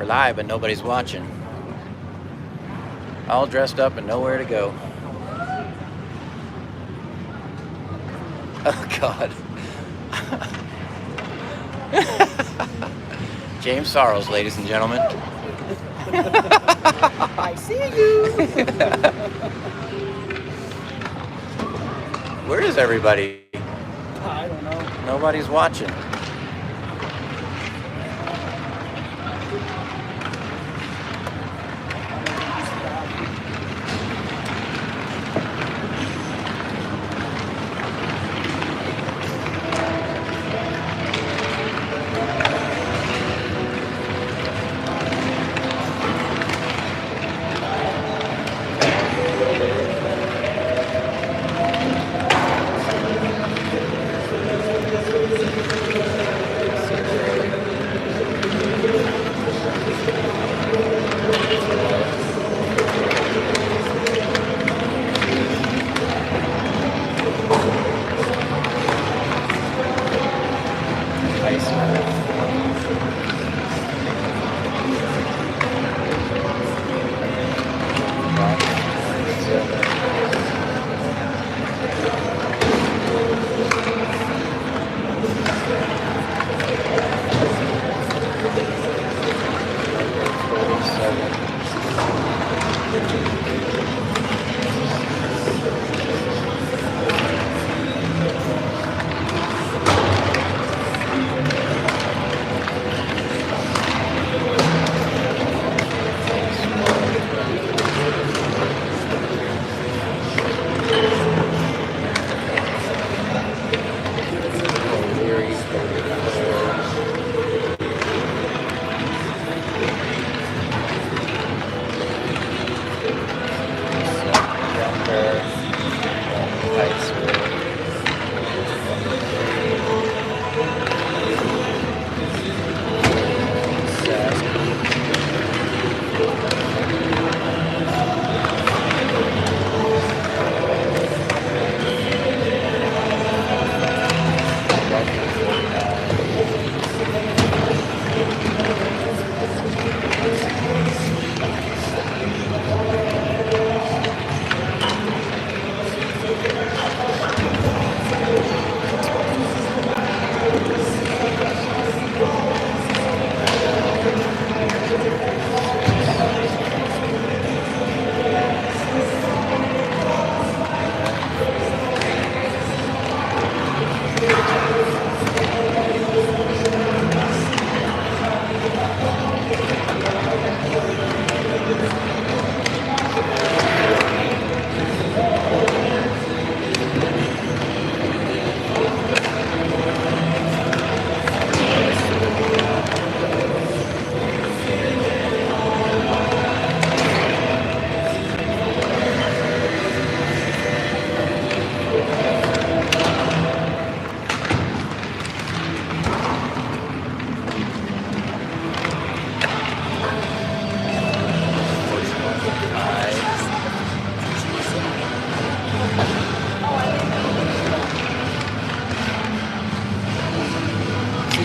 live, but nobody's watching. All dressed up and nowhere to go. Oh, God. James Sorrows, ladies and gentlemen. I see you. Where is everybody? I don't know. Nobody's watching.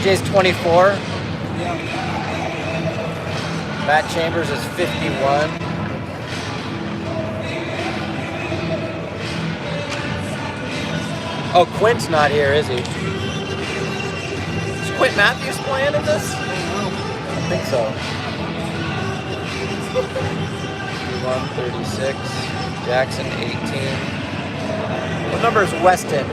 CJ's 24. Yeah. Matt Chambers is 51. Oh, Quint's not here, is he? Is Quint Matthews playing in this? I think so. 136. Jackson, 18. What number is Weston?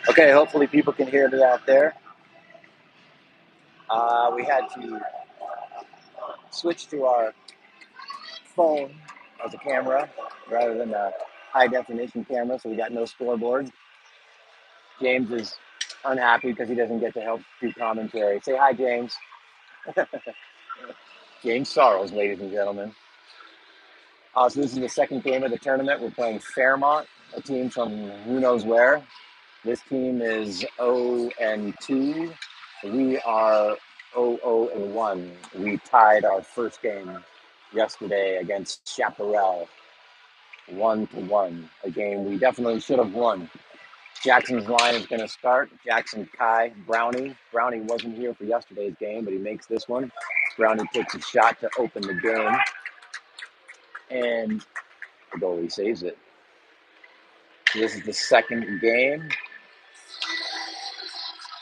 Okay, hopefully people can hear me out there. We had to switch to our phone as a camera rather than a high definition camera, so we got no scoreboard. James is unhappy because he doesn't get to help do commentary. Say hi, James. James Sorrows, ladies and gentlemen. So this is the second game of the tournament. We're playing Fairmont, a team from who knows where. This team is 0-2. We are 0-1. We tied our first game yesterday against Chaparral, 1-1. A game we definitely should have won. Jackson's line is going to start. Jackson, Kai, Brownie. Brownie wasn't here for yesterday's game, but he makes this one. Brownie takes a shot to open the game, and the goalie saves it. This is the second game.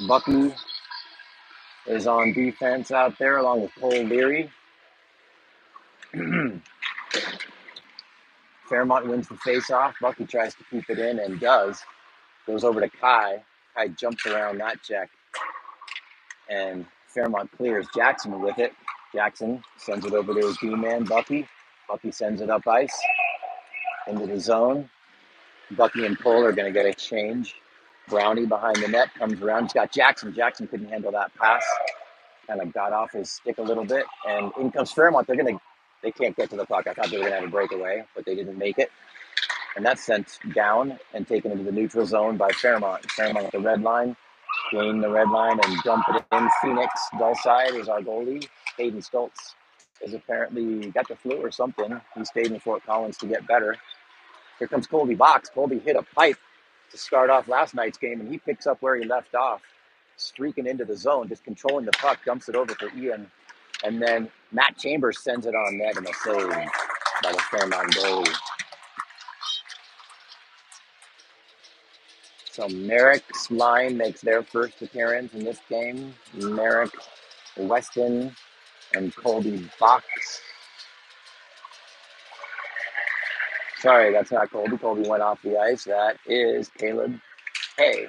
Bucky is on defense out there along with Cole Leary. Fairmont wins the face-off. Bucky tries to keep it in and does. Goes over to Kai. Kai jumps around that check. And Fairmont clears Jackson with it. Jackson sends it over to his D-man, Bucky. Bucky sends it up ice into the zone. Bucky and Cole are going to get a change. Brownie behind the net comes around. He's got Jackson. Jackson couldn't handle that pass. Kind of got off his stick a little bit. And in comes Fairmont. They can't get to the puck. I thought they were going to have a breakaway, but they didn't make it. And that's sent down and taken into the neutral zone by Fairmont. Fairmont at the red line. Gain the red line and dump it in. Phoenix Dulcide is our goalie. Hayden Stoltz is apparently got the flu or something. He stayed in Fort Collins to get better. Here comes Colby Box. Colby hit a pipe to start off last night's game, and he picks up where he left off, streaking into the zone, just controlling the puck, dumps it over for Ian. And then Matt Chambers sends it on net and a save by the Fairmont goalie. So Merrick's line makes their first appearance in this game. Merrick, Weston, and Colby Box. Sorry, that's not Colby. Colby went off the ice. That is Caleb Hay.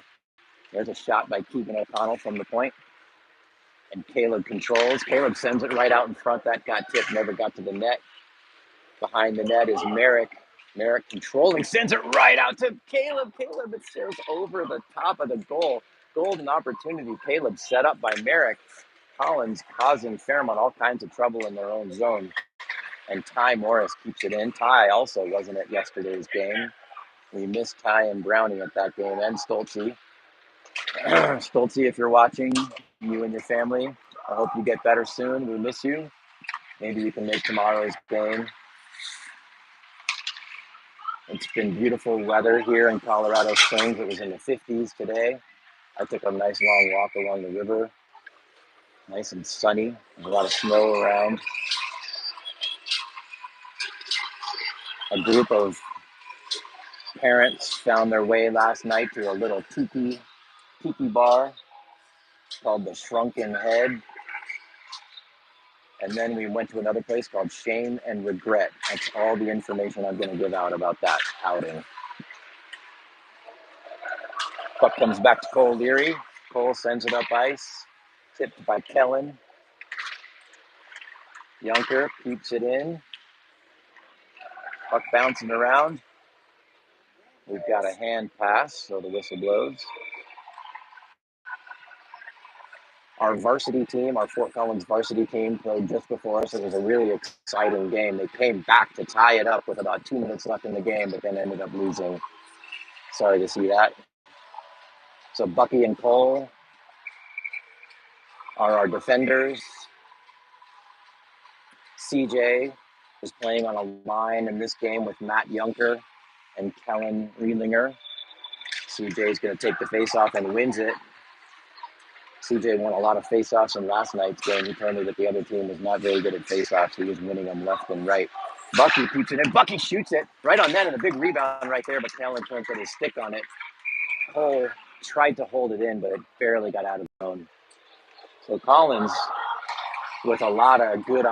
There's a shot by Keegan O'Connell from the point. And Caleb controls. Caleb sends it right out in front. That got tipped, never got to the net. Behind the net is Merrick. Merrick controlling, sends it right out to Caleb. Caleb, it sails over the top of the goal. Golden opportunity. Caleb set up by Merrick. Collins causing Fairmont all kinds of trouble in their own zone. And Ty Morris keeps it in. Ty also wasn't at yesterday's game. We missed Ty and Brownie at that game, and Stoltze. Stoltze, if you're watching, you and your family, I hope you get better soon. We miss you. Maybe you can make tomorrow's game. It's been beautiful weather here in Colorado Springs. It was in the 50s today. I took a nice long walk along the river. Nice and sunny. There's a lot of snow around. A group of parents found their way last night to a little tiki bar called the Shrunken Head. And then we went to another place called Shame and Regret. That's all the information I'm going to give out about that outing. Puck comes back to Cole Leary. Cole sends it up ice. Tipped by Kellen. Junker keeps it in. Puck bouncing around. We've got a hand pass, so the whistle blows. Our varsity team, our Fort Collins varsity team, played just before us. It was a really exciting game. They came back to tie it up with about 2 minutes left in the game, but then ended up losing. Sorry to see that. So Bucky and Cole are our defenders. CJ is playing on a line in this game with Matt Junker and Kellen Riedlinger. CJ is going to take the faceoff and wins it. CJ won a lot of faceoffs in last night's game. He told me that the other team was not very good at faceoffs. He was winning them left and right. Bucky keeps it in. Bucky shoots it right on net and a big rebound right there, but Kellen can't get his stick on it. Cole tried to hold it in, but it barely got out of zone. So Collins, with a lot of good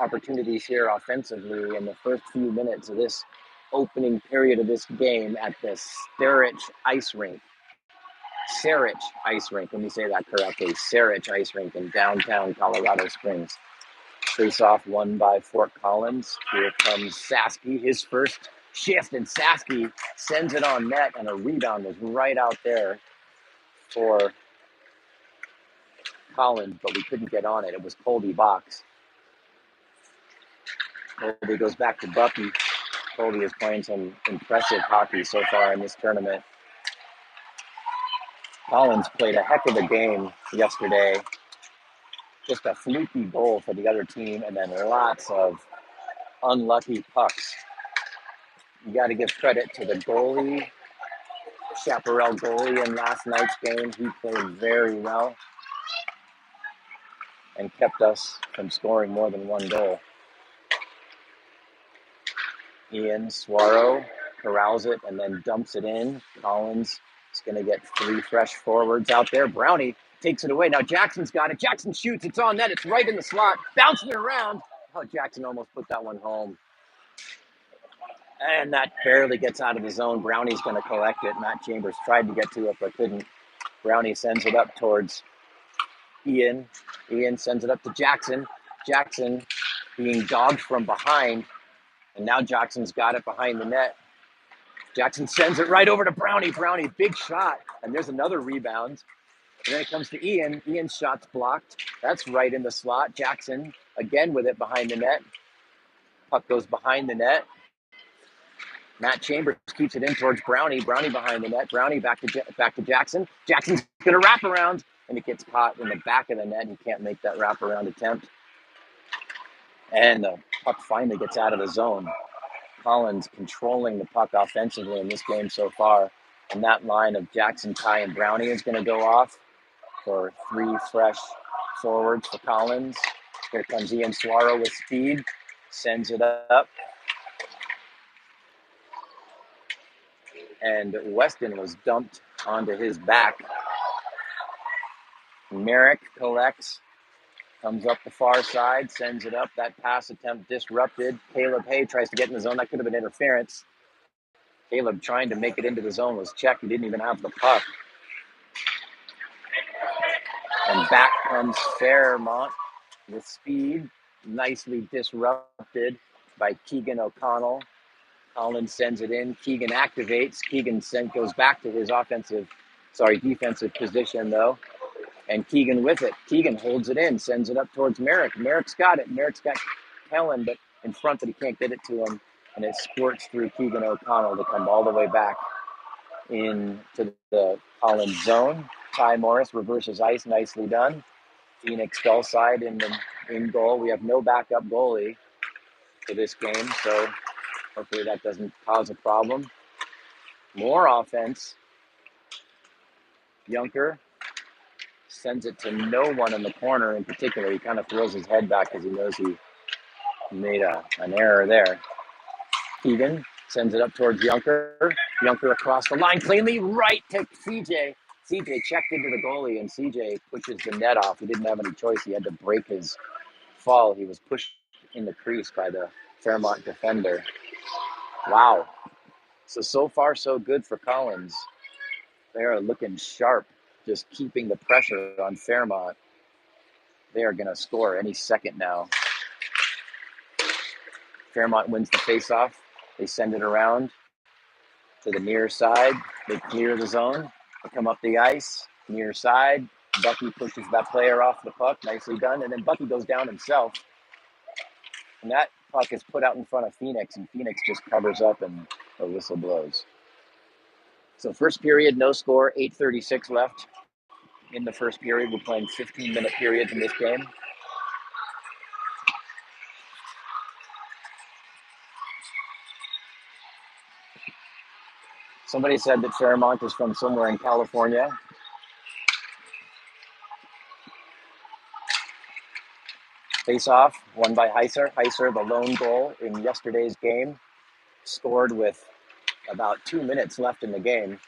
opportunities here offensively in the first few minutes of this opening period of this game at the Sarich Ice Rink. Sarich Ice Rink, let me say that correctly. Sarich Ice Rink in downtown Colorado Springs. Face off won by Fort Collins. Here comes Sasky, his first shift, and Sasky sends it on net, and a rebound was right out there for Collins, but we couldn't get on it. It was Colby Box. Colby goes back to Bucky. Colby is playing some impressive hockey so far in this tournament. Collins played a heck of a game yesterday. Just a fluky goal for the other team, and then lots of unlucky pucks. You got to give credit to the goalie, Chaparral goalie in last night's game. He played very well and kept us from scoring more than one goal. Ian Swaro corrals it and then dumps it in. Collins is going to get 3 fresh forwards out there. Brownie takes it away. Now Jackson's got it. Jackson shoots. It's on net. It's right in the slot. Bouncing it around. Oh, Jackson almost put that one home. And that barely gets out of the zone. Brownie's going to collect it. Matt Chambers tried to get to it but couldn't. Brownie sends it up towards Ian. Ian sends it up to Jackson. Jackson being dogged from behind. And now Jackson's got it behind the net. Jackson sends it right over to Brownie. Brownie, big shot. And there's another rebound. And then it comes to Ian. Ian's shot's blocked. That's right in the slot. Jackson again with it behind the net. Puck goes behind the net. Matt Chambers keeps it in towards Brownie. Brownie behind the net. Brownie back to Jackson. Jackson's going to wrap around. And it gets caught in the back of the net. He can't make that wraparound attempt. And the puck finally gets out of the zone. Collins controlling the puck offensively in this game so far. And that line of Jackson, Ty, and Brownie is going to go off for 3 fresh forwards for Collins. Here comes Ian Swaro with speed. Sends it up. And Weston was dumped onto his back. Merrick collects. Comes up the far side, sends it up. That pass attempt disrupted. Caleb Hay tries to get in the zone. That could have been interference. Caleb trying to make it into the zone was checked. He didn't even have the puck. And back comes Fairmont with speed. Nicely disrupted by Keegan O'Connell. Collins sends it in. Keegan activates. Keegan goes back to his defensive position, though. And Keegan with it. Keegan holds it in, sends it up towards Merrick. Merrick's got it. Merrick's got Kellen, but in front, but he can't get it to him. And it squirts through Keegan O'Connell to come all the way back into the Collins zone. Ty Morris reverses ice. Nicely done. Phoenix Gulfside in goal. We have no backup goalie for this game, so hopefully that doesn't cause a problem. More offense. Junker sends it to no one in the corner in particular. He kind of throws his head back because he knows he made an error there. Keegan sends it up towards Junker. Junker across the line cleanly right to CJ. CJ checked into the goalie and CJ pushes the net off. He didn't have any choice. He had to break his fall. He was pushed in the crease by the Fairmont defender. Wow. So far so good for Collins. They are looking sharp. Just keeping the pressure on Fairmont. They are going to score any second now. Fairmont wins the faceoff. They send it around to the near side. They clear the zone. They come up the ice, near side. Bucky pushes that player off the puck. Nicely done. And then Bucky goes down himself. And that puck is put out in front of Phoenix, and Phoenix just covers up and the whistle blows. So first period, no score, 8:36 left. In the first period, we're playing 15-minute periods in this game. Somebody said that Fairmont is from somewhere in California. Face-off, won by Heiser. Heiser, the lone goal in yesterday's game, scored with about 2 minutes left in the game.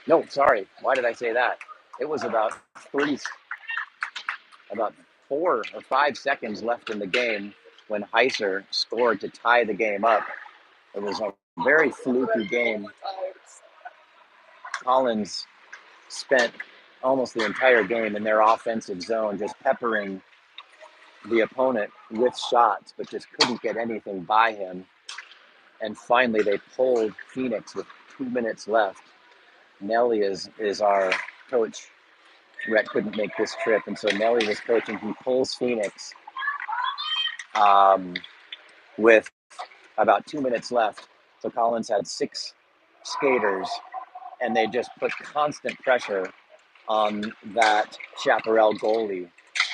No, sorry. Why did I say that? It was about 4 or 5 seconds left in the game when Heiser scored to tie the game up. It was a very fluky game. Collins spent almost the entire game in their offensive zone, just peppering the opponent with shots, but just couldn't get anything by him. And finally, they pulled Phoenix with 2 minutes left. Nelly is our coach Rhett couldn't make this trip, and so Nelly was coaching. He pulls Phoenix um, with about 2 minutes left. So Collins had 6 skaters, and they just put constant pressure on that Chaparral goalie.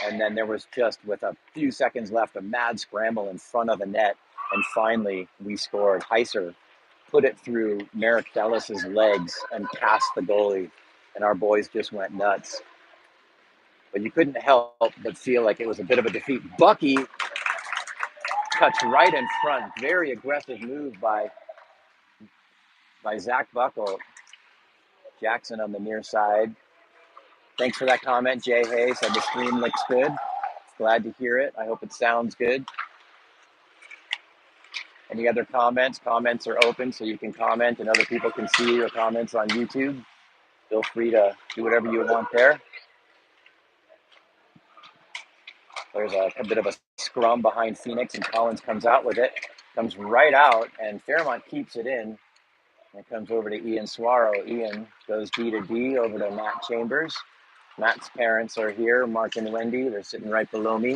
And then there was just, with a few seconds left, a mad scramble in front of the net. And finally, we scored. Heiser put it through Merrick Bellis's legs and past the goalie. And our boys just went nuts. But you couldn't help but feel like it was a bit of a defeat. Bucky cuts right in front. Very aggressive move by Zach Buckle. Jackson on the near side. Thanks for that comment, Jay Hay. Said the stream looks good. Glad to hear it. I hope it sounds good. Any other comments? Comments are open, so you can comment and other people can see your comments on YouTube. Feel free to do whatever you want there. There's a bit of a scrum behind Phoenix, and Collins comes out with it. Comes right out, and Fairmont keeps it in. And it comes over to Ian Suaro. Ian goes D to D over to Matt Chambers. Matt's parents are here, Mark and Wendy. They're sitting right below me,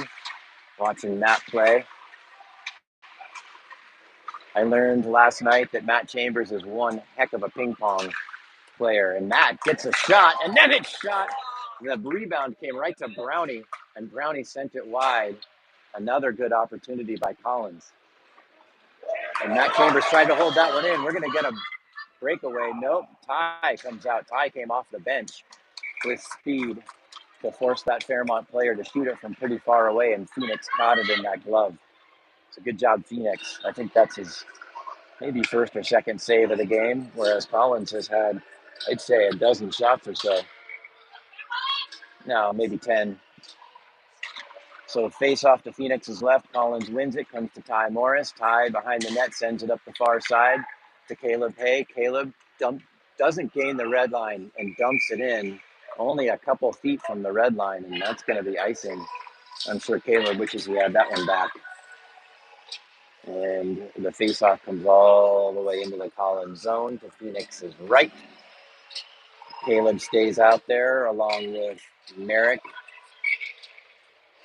watching Matt play. I learned last night that Matt Chambers is one heck of a ping pong player. And Matt gets a shot, and then it's shot. The rebound came right to Brownie, and Brownie sent it wide. Another good opportunity by Collins. And Matt Chambers tried to hold that one in. We're going to get a breakaway. Nope. Ty comes out. Ty came off the bench with speed to force that Fairmont player to shoot it from pretty far away, and Phoenix caught it in that glove. So good job, Phoenix. I think that's his maybe first or second save of the game, whereas Collins has had, I'd say, a dozen shots or so. No, maybe 10. So face off to Phoenix's left. Collins wins it, comes to Ty Morris. Ty behind the net sends it up the far side to Caleb Hay. Caleb doesn't gain the red line and dumps it in only a couple feet from the red line, and that's going to be icing. I'm sure Caleb wishes he had that one back. And the face-off comes all the way into the Collins zone to Phoenix's right. Caleb stays out there along with Merrick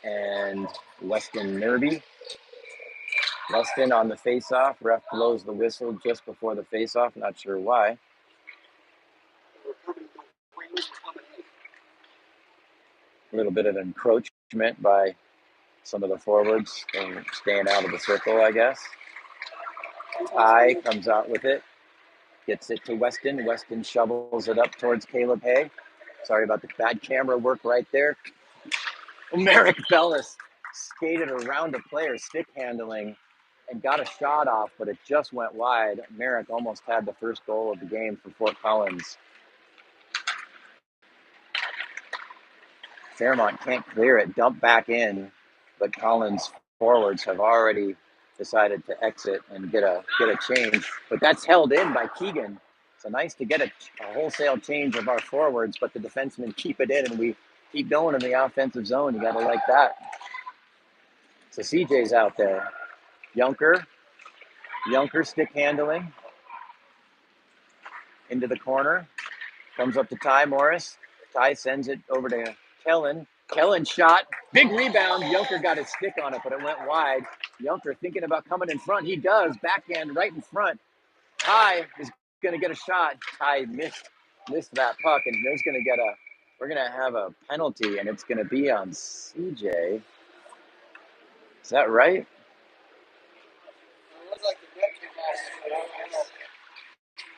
and Weston Nerby. Weston on the face-off. Ref blows the whistle just before the face-off. Not sure why. A little bit of encroachment by some of the forwards and staying out of the circle, I guess. Ty comes out with it. Gets it to Weston. Weston shovels it up towards Caleb Hay. Sorry about the bad camera work right there. Merrick Bellis skated around a player, stick handling, and got a shot off, but it just went wide. Merrick almost had the first goal of the game for Fort Collins. Fairmont can't clear it, dump back in, but Collins forwards have already decided to exit and get a change. But that's held in by Keegan. So nice to get a wholesale change of our forwards, but the defensemen keep it in, and we keep going in the offensive zone. You got to like that. So CJ's out there. Junker stick handling into the corner. Comes up to Ty Morris. Ty sends it over to Kellen. Kellen shot. Big rebound. Junker got his stick on it, but it went wide. Junker thinking about coming in front. He does. Backhand right in front. Ty is going to get a shot. Ty missed that puck, and we're going to have a penalty, and it's going to be on CJ. Is that right?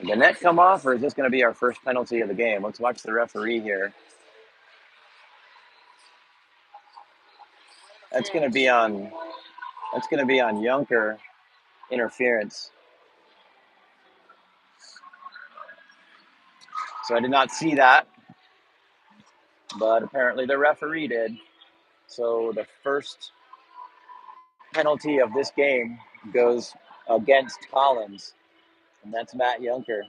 Did the net come off, or is this going to be our first penalty of the game? Let's watch the referee here. That's going to be on Junker interference. So I did not see that, but apparently the referee did. So the first penalty of this game goes against Collins, and that's Matt Junker.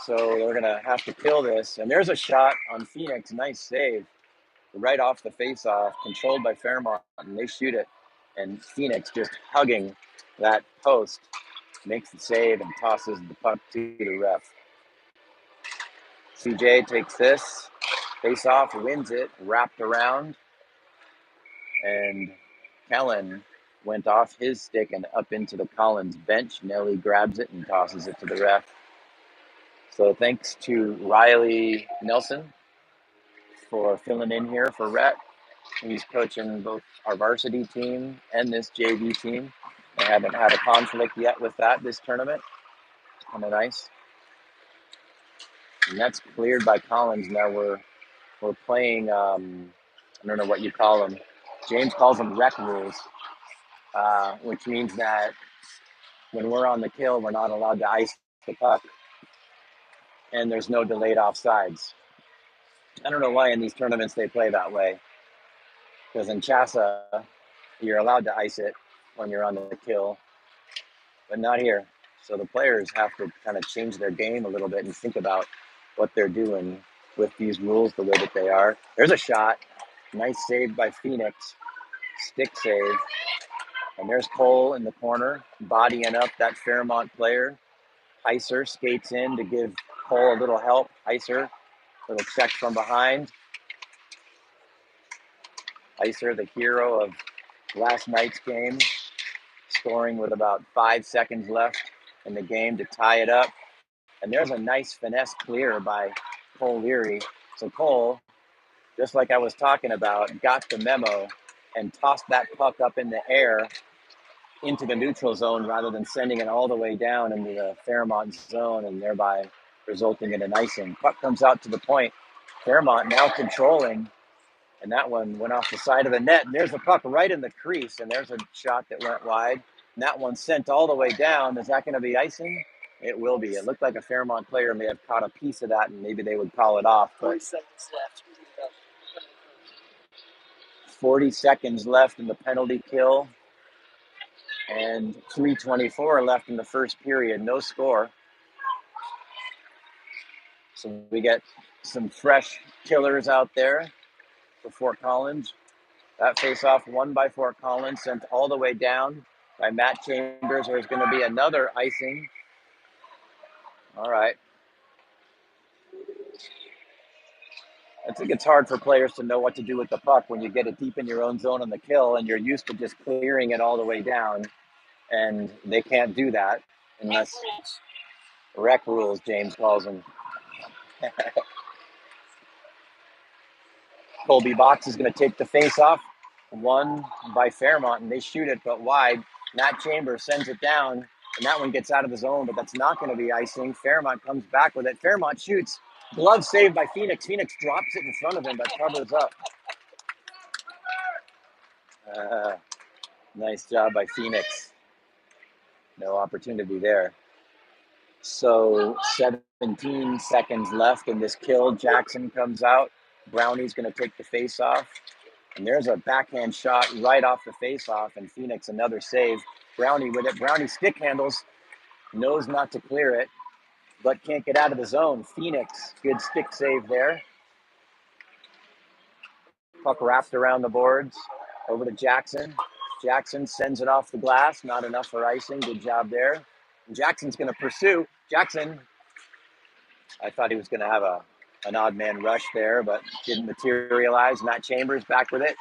So they're going to have to kill this. And there's a shot on Phoenix. Nice save. Right off the face-off, controlled by Fairmont, and they shoot it. And Phoenix just hugging that post makes the save and tosses the puck to the ref. CJ takes this, face off, wins it, wrapped around, and Kellen went off his stick and up into the Collins bench. Nelly grabs it and tosses it to the ref. So thanks to Riley Nelson for filling in here for Rhett. He's coaching both our varsity team and this JV team. I haven't had a conflict yet with that this tournament. Kind of nice. And that's cleared by Collins. Now we're playing. I don't know what you call them. James calls them rec rules, which means that when we're on the kill, we're not allowed to ice the puck, and there's no delayed offsides. I don't know why in these tournaments they play that way. Because in Chassa, you're allowed to ice it when you're on the kill, but not here. So the players have to kind of change their game a little bit and think about what they're doing with these rules the way that they are. There's a shot. Nice save by Phoenix. Stick save. And there's Cole in the corner, bodying up that Fairmont player. Heiser skates in to give Cole a little help. Heiser, little check from behind. Heiser, the hero of last night's game, scoring with about 5 seconds left in the game to tie it up. And there's a nice finesse clear by Cole Leary. So Cole, just like I was talking about, got the memo and tossed that puck up in the air into the neutral zone rather than sending it all the way down into the Fairmont zone and thereby resulting in an icing. Puck comes out to the point. Fairmont now controlling, and that one went off the side of the net. And there's the puck right in the crease, and there's a shot that went wide. And that one sent all the way down. Is that going to be icing? It will be. It looked like a Fairmont player may have caught a piece of that, and maybe they would call it off. But 40 seconds left. 40 seconds left in the penalty kill, and 3:24 left in the first period. No score. So we get some fresh killers out there for Fort Collins. That face-off won by Fort Collins, sent all the way down by Matt Chambers. There's going to be another icing. All right. I think it's hard for players to know what to do with the puck when you get it deep in your own zone on the kill and you're used to just clearing it all the way down. And they can't do that unless rec rules, James calls them. Colby Box is going to take the face-off. Won by Fairmont, and they shoot it, but wide. Matt Chambers sends it down, and that one gets out of the zone, but that's not going to be icing. Fairmont comes back with it. Fairmont shoots. Glove saved by Phoenix. Phoenix drops it in front of him, but covers up. Nice job by Phoenix. No opportunity there. So 17 seconds left in this kill. Jackson comes out. Brownie's going to take the face-off. And there's a backhand shot right off the face-off, and Phoenix another save. Brownie with it. Brownie stick handles, knows not to clear it, but can't get out of the zone. Phoenix, good stick save there. Puck wrapped around the boards. Over to Jackson. Jackson sends it off the glass. Not enough for icing. Good job there. And Jackson's going to pursue. Jackson, I thought he was going to have an odd man rush there, but didn't materialize. Matt Chambers back with it.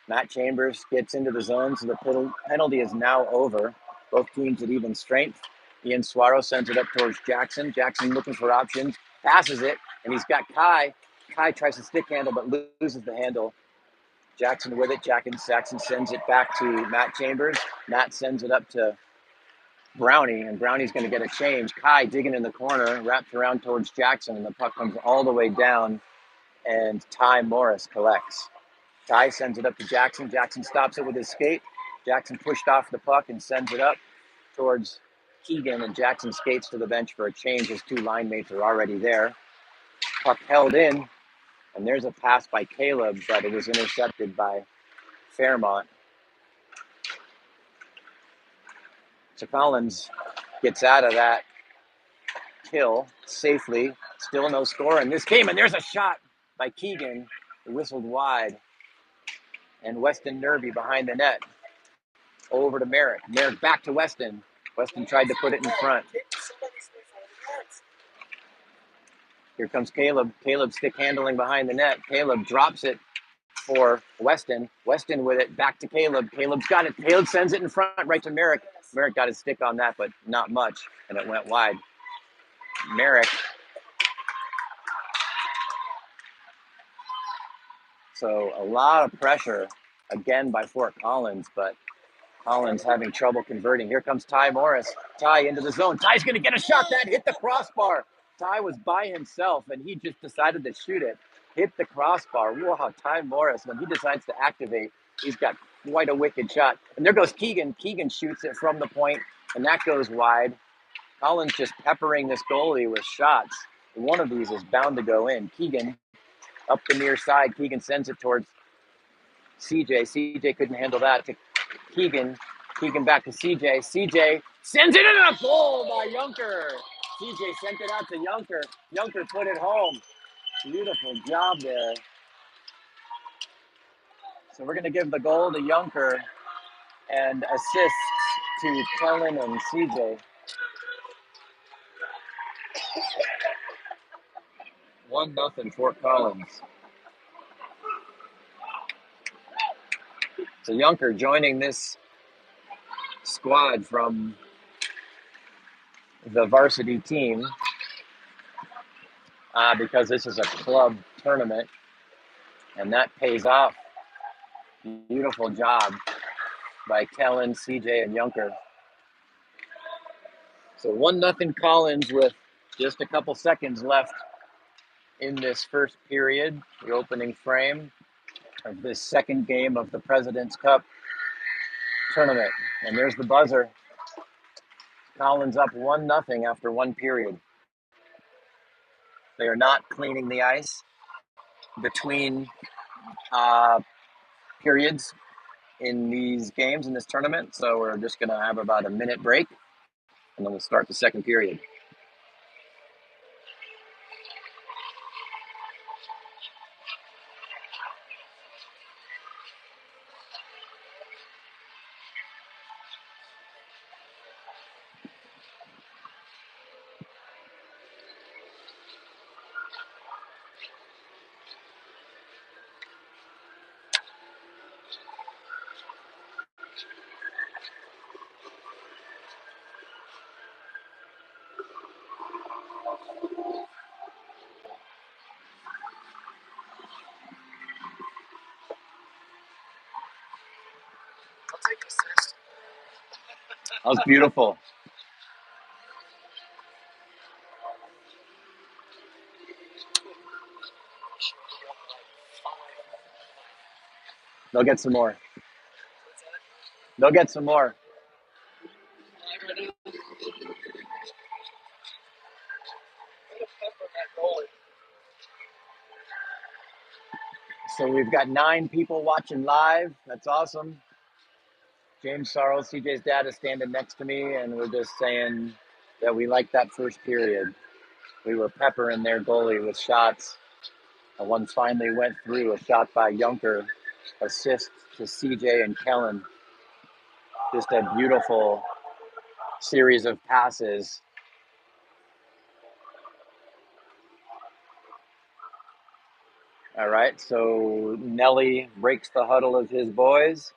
Matt Chambers gets into the zone, so the penalty is now over. Both teams at even strength. Ian Suaro sends it up towards Jackson. Jackson looking for options, passes it, and he's got Kai. Kai tries to stick handle, but loses the handle. Jackson with it. Jackson sends it back to Matt Chambers. Matt sends it up to Brownie, and Brownie's going to get a change. Kai digging in the corner, wrapped around towards Jackson, and the puck comes all the way down, and Ty Morris collects. Ty sends it up to Jackson. Jackson stops it with his skate. Jackson pushed off the puck and sends it up towards Keegan, and Jackson skates to the bench for a change. His two line mates are already there. Puck held in, and there's a pass by Caleb, but it was intercepted by Fairmont. So Collins gets out of that kill safely. Still no score in this game, and there's a shot by Keegan. It whistled wide. And Weston Nerby behind the net. Over to Merrick. Merrick back to Weston. Weston tried to put it in front. Here comes Caleb. Caleb stick handling behind the net. Caleb drops it for Weston. Weston with it back to Caleb. Caleb's got it. Caleb sends it in front right to Merrick. Merrick got his stick on that, but not much, and it went wide. Merrick. So a lot of pressure again by Fort Collins, but Collins having trouble converting. Here comes Ty Morris. Ty into the zone. Ty's going to get a shot that hit the crossbar. Ty was by himself, and he just decided to shoot it. Hit the crossbar. Wow, Ty Morris, when he decides to activate, he's got quite a wicked shot. And there goes Keegan. Keegan shoots it from the point, and that goes wide. Collins just peppering this goalie with shots. One of these is bound to go in. Keegan up the near side. Keegan sends it towards CJ. CJ couldn't handle that. To Keegan. Keegan back to CJ. CJ sends it in a goal by Junker. CJ sent it out to Junker. Junker put it home. Beautiful job there. So we're going to give the goal to Junker and assists to Kellen and CJ. 1-0 Fort Collins. So Junker joining this squad from the varsity team because this is a club tournament, and that pays off. Beautiful job by Kellen, CJ, and Junker. So 1-0 Collins with just a couple seconds left in this first period, the opening frame of this second game of the President's Cup tournament. And there's the buzzer. Collins up 1-0 after one period. They are not cleaning the ice between periods in these games, in this tournament. So we're just going to have about a minute break, and then we'll start the second period. That was beautiful. They'll get some more. They'll get some more. So we've got 9 people watching live. That's awesome. James Sarles, CJ's dad, is standing next to me, and we're just saying that we liked that first period. We were peppering their goalie with shots. And one finally went through, a shot by Junker, assist to CJ and Kellen. Just a beautiful series of passes. All right, so Nelly breaks the huddle of his boys.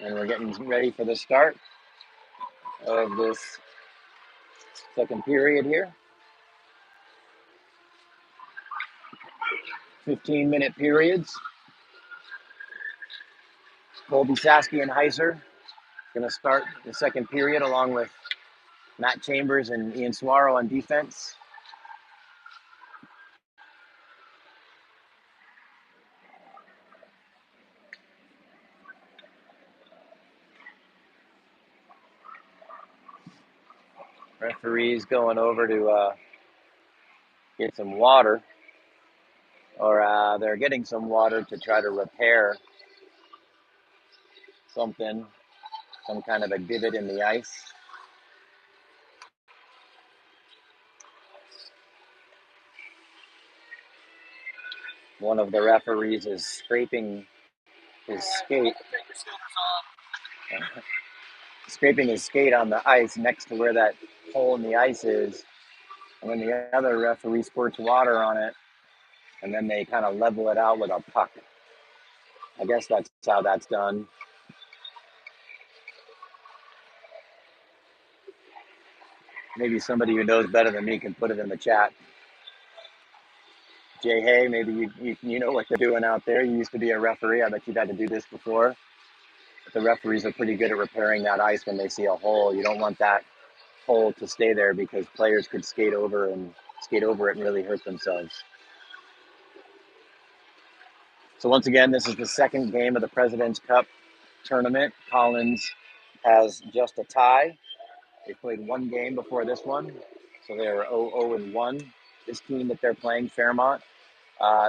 And we're getting ready for the start of this second period here. 15-minute periods. Colby Saski and Heiser going to start the second period along with Matt Chambers and Ian Suaro on defense. Referees going over to get some water, or they're getting some water to try to repair something, some kind of a divot in the ice. One of the referees is scraping his skate, scraping his skate on the ice next to where that hole in the ice is, and then the other referee squirts water on it, and then they kind of level it out with a puck. I guess that's how that's done. Maybe somebody who knows better than me can put it in the chat. Jay Hay, maybe you know what they're doing out there. You used to be a referee. I bet you've had to do this before. But the referees are pretty good at repairing that ice when they see a hole. You don't want that hole to stay there because players could skate over it and really hurt themselves. So once again, this is the second game of the President's Cup tournament. Collins has just a tie. They played one game before this one, so they're 0-1. This team that they're playing, Fairmont,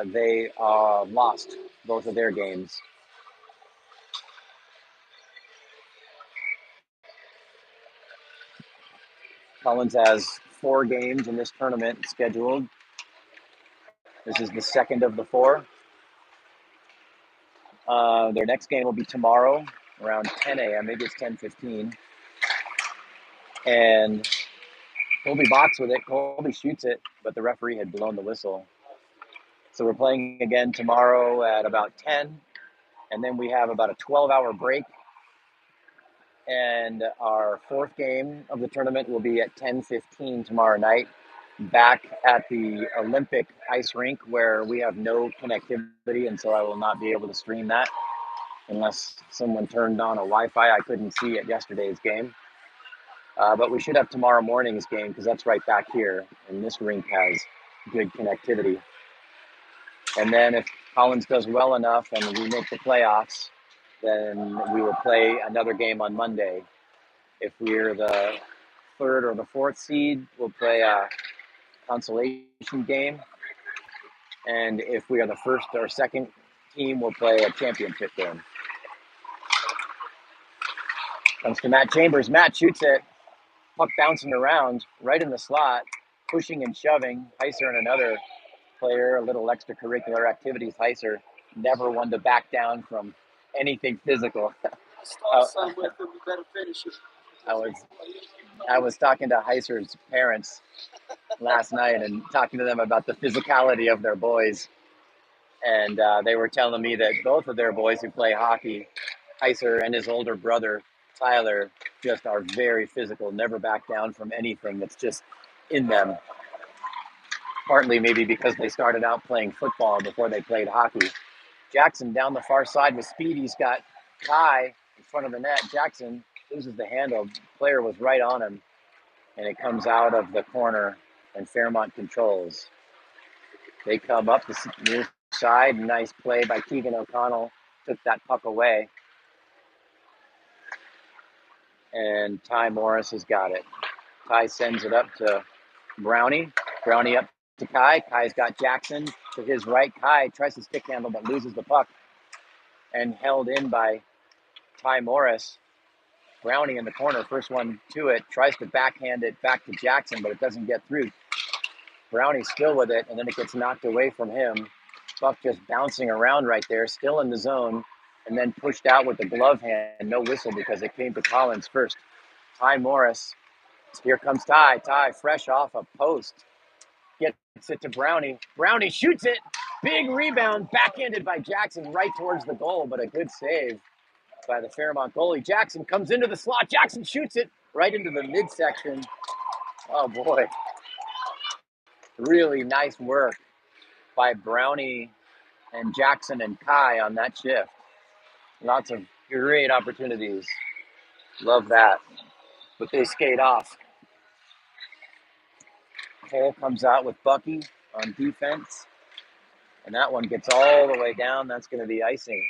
they lost both of their games. Collins has 4 games in this tournament scheduled. This is the second of the 4. Their next game will be tomorrow around 10 a.m. Maybe it's 10:15. And Colby boxed with it. Colby shoots it, but the referee had blown the whistle. So we're playing again tomorrow at about 10. And then we have about a 12-hour break. And our 4th game of the tournament will be at 10:15 tomorrow night, back at the Olympic ice rink where we have no connectivity, and so I will not be able to stream that unless someone turned on a Wi-Fi. I couldn't see at yesterday's game. But we should have tomorrow morning's game because that's right back here, and this rink has good connectivity. And then if Collins does well enough and we make the playoffs, then we will play another game on Monday. If we're the 3rd or the 4th seed, we'll play a consolation game. And if we are the 1st or 2nd team, we'll play a championship game. Comes to Matt Chambers. Matt shoots it. Puck bouncing around right in the slot, pushing and shoving. Heiser and another player, a little extracurricular activities. Heiser, never one to back down from anything physical. Some with them, we better finish it. I was talking to Heiser's parents last night and talking to them about the physicality of their boys. And they were telling me that both of their boys who play hockey, Heiser and his older brother, Tyler, just are very physical, never back down from anything that's just in them. Partly maybe because they started out playing football before they played hockey. Jackson down the far side with speed. He's got Kai in front of the net. Jackson loses the handle. The player was right on him, and it comes out of the corner, and Fairmont controls. They come up the near side. Nice play by Keegan O'Connell. Took that puck away. And Ty Morris has got it. Ty sends it up to Brownie. Brownie up to Kai. Kai's got Jackson to his right. Kai tries to stick handle but loses the puck. And held in by Ty Morris. Brownie in the corner, first one to it, tries to backhand it back to Jackson, but it doesn't get through. Brownie's still with it, and then it gets knocked away from him. Puck just bouncing around right there, still in the zone, and then pushed out with the glove hand. No whistle because it came to Collins first. Ty Morris. Here comes Ty. Ty fresh off a post. Gets it to Brownie. Brownie shoots it. Big rebound, backhanded by Jackson right towards the goal, but a good save by the Fairmont goalie. Jackson comes into the slot. Jackson shoots it right into the midsection. Oh boy. Really nice work by Brownie and Jackson and Kai on that shift. Lots of great opportunities. Love that. But they skate off. Cole comes out with Bucky on defense. And that one gets all the way down. That's going to be icing.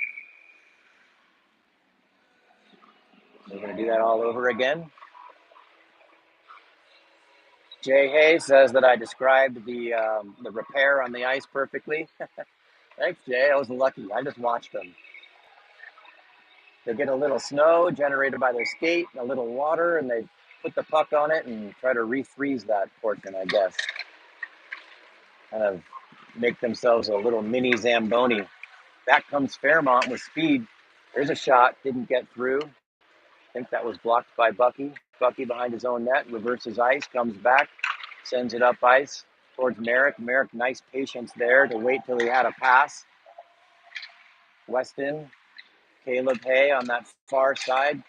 We're going to do that all over again. Jay Hay says that I described the repair on the ice perfectly. Thanks, Jay. I was lucky. I just watched them. They get a little snow generated by their skate, a little water, and they put the puck on it and try to refreeze that portion, I guess. Kind of make themselves a little mini Zamboni. Back comes Fairmont with speed. There's a shot, didn't get through. I think that was blocked by Bucky. Bucky behind his own net, reverses ice, comes back, sends it up ice towards Merrick. Merrick, nice patience there to wait till he had a pass. Weston, Caleb Hay on that far side.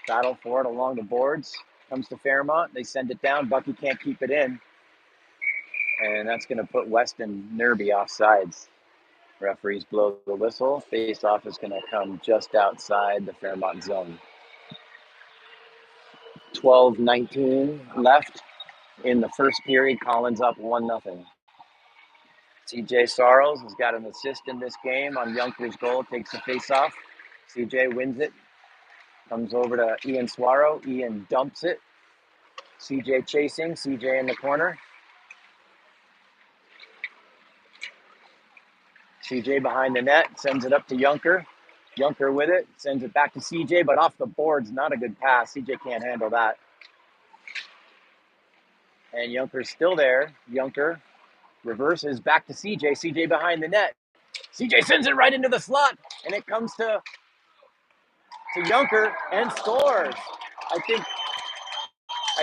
Battle for it along the boards. Comes to Fairmont. They send it down. Bucky can't keep it in. And that's going to put Weston Nerby off sides. Referees blow the whistle. Face-off is going to come just outside the Fairmont zone. 12:19 left in the first period. Collins up 1-0. CJ Sarles has got an assist in this game on Younker's goal. Takes the face-off. CJ wins it. Comes over to Ian Suaro. Ian dumps it. CJ chasing. CJ in the corner. CJ behind the net. Sends it up to Yunker. Yunker with it. Sends it back to CJ, but off the boards. Not a good pass. CJ can't handle that. And Yunker's still there. Yunker reverses back to CJ. CJ behind the net. CJ sends it right into the slot. And it comes to Yunker and scores. I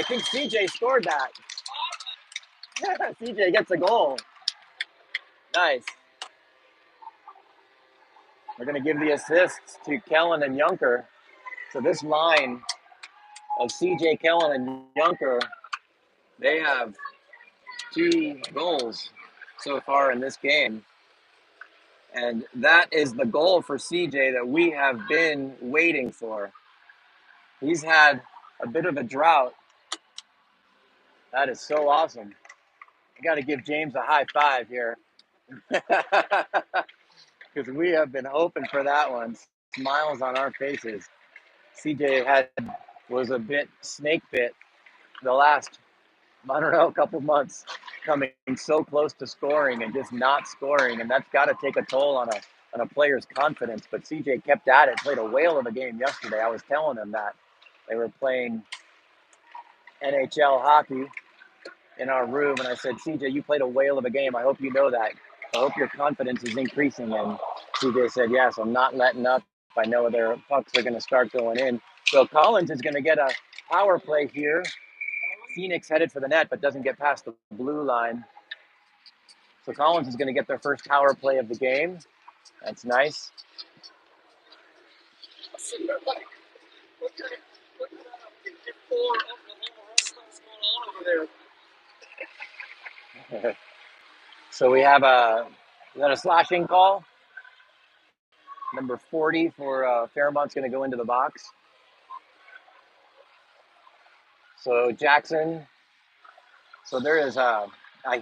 think CJ scored that. CJ gets a goal. Nice. We're going to give the assists to Kellen and Yunker. So this line of CJ, Kellen, and Yunker, they have 2 goals so far in this game. And that is the goal for CJ that we have been waiting for. He's had a bit of a drought. That is so awesome. I got to give James a high five here. Because we have been hoping for that one. Smiles on our faces. CJ was a bit snake bit the last, I don't know, couple months, coming so close to scoring and just not scoring, and that's got to take a toll on a player's confidence. But CJ kept at it, played a whale of a game yesterday. I was telling him that they were playing NHL hockey in our room, and I said, CJ, you played a whale of a game. I hope you know that. I hope your confidence is increasing. And CJ said, yes, I'm not letting up. I know their pucks are going to start going in. So Collins is going to get a power play here. Phoenix headed for the net, but doesn't get past the blue line. So Collins is going to get their first power play of the game. That's nice. So we have is that a slashing call? Number 40 for Fairmont's going to go into the box. So Jackson. So there is a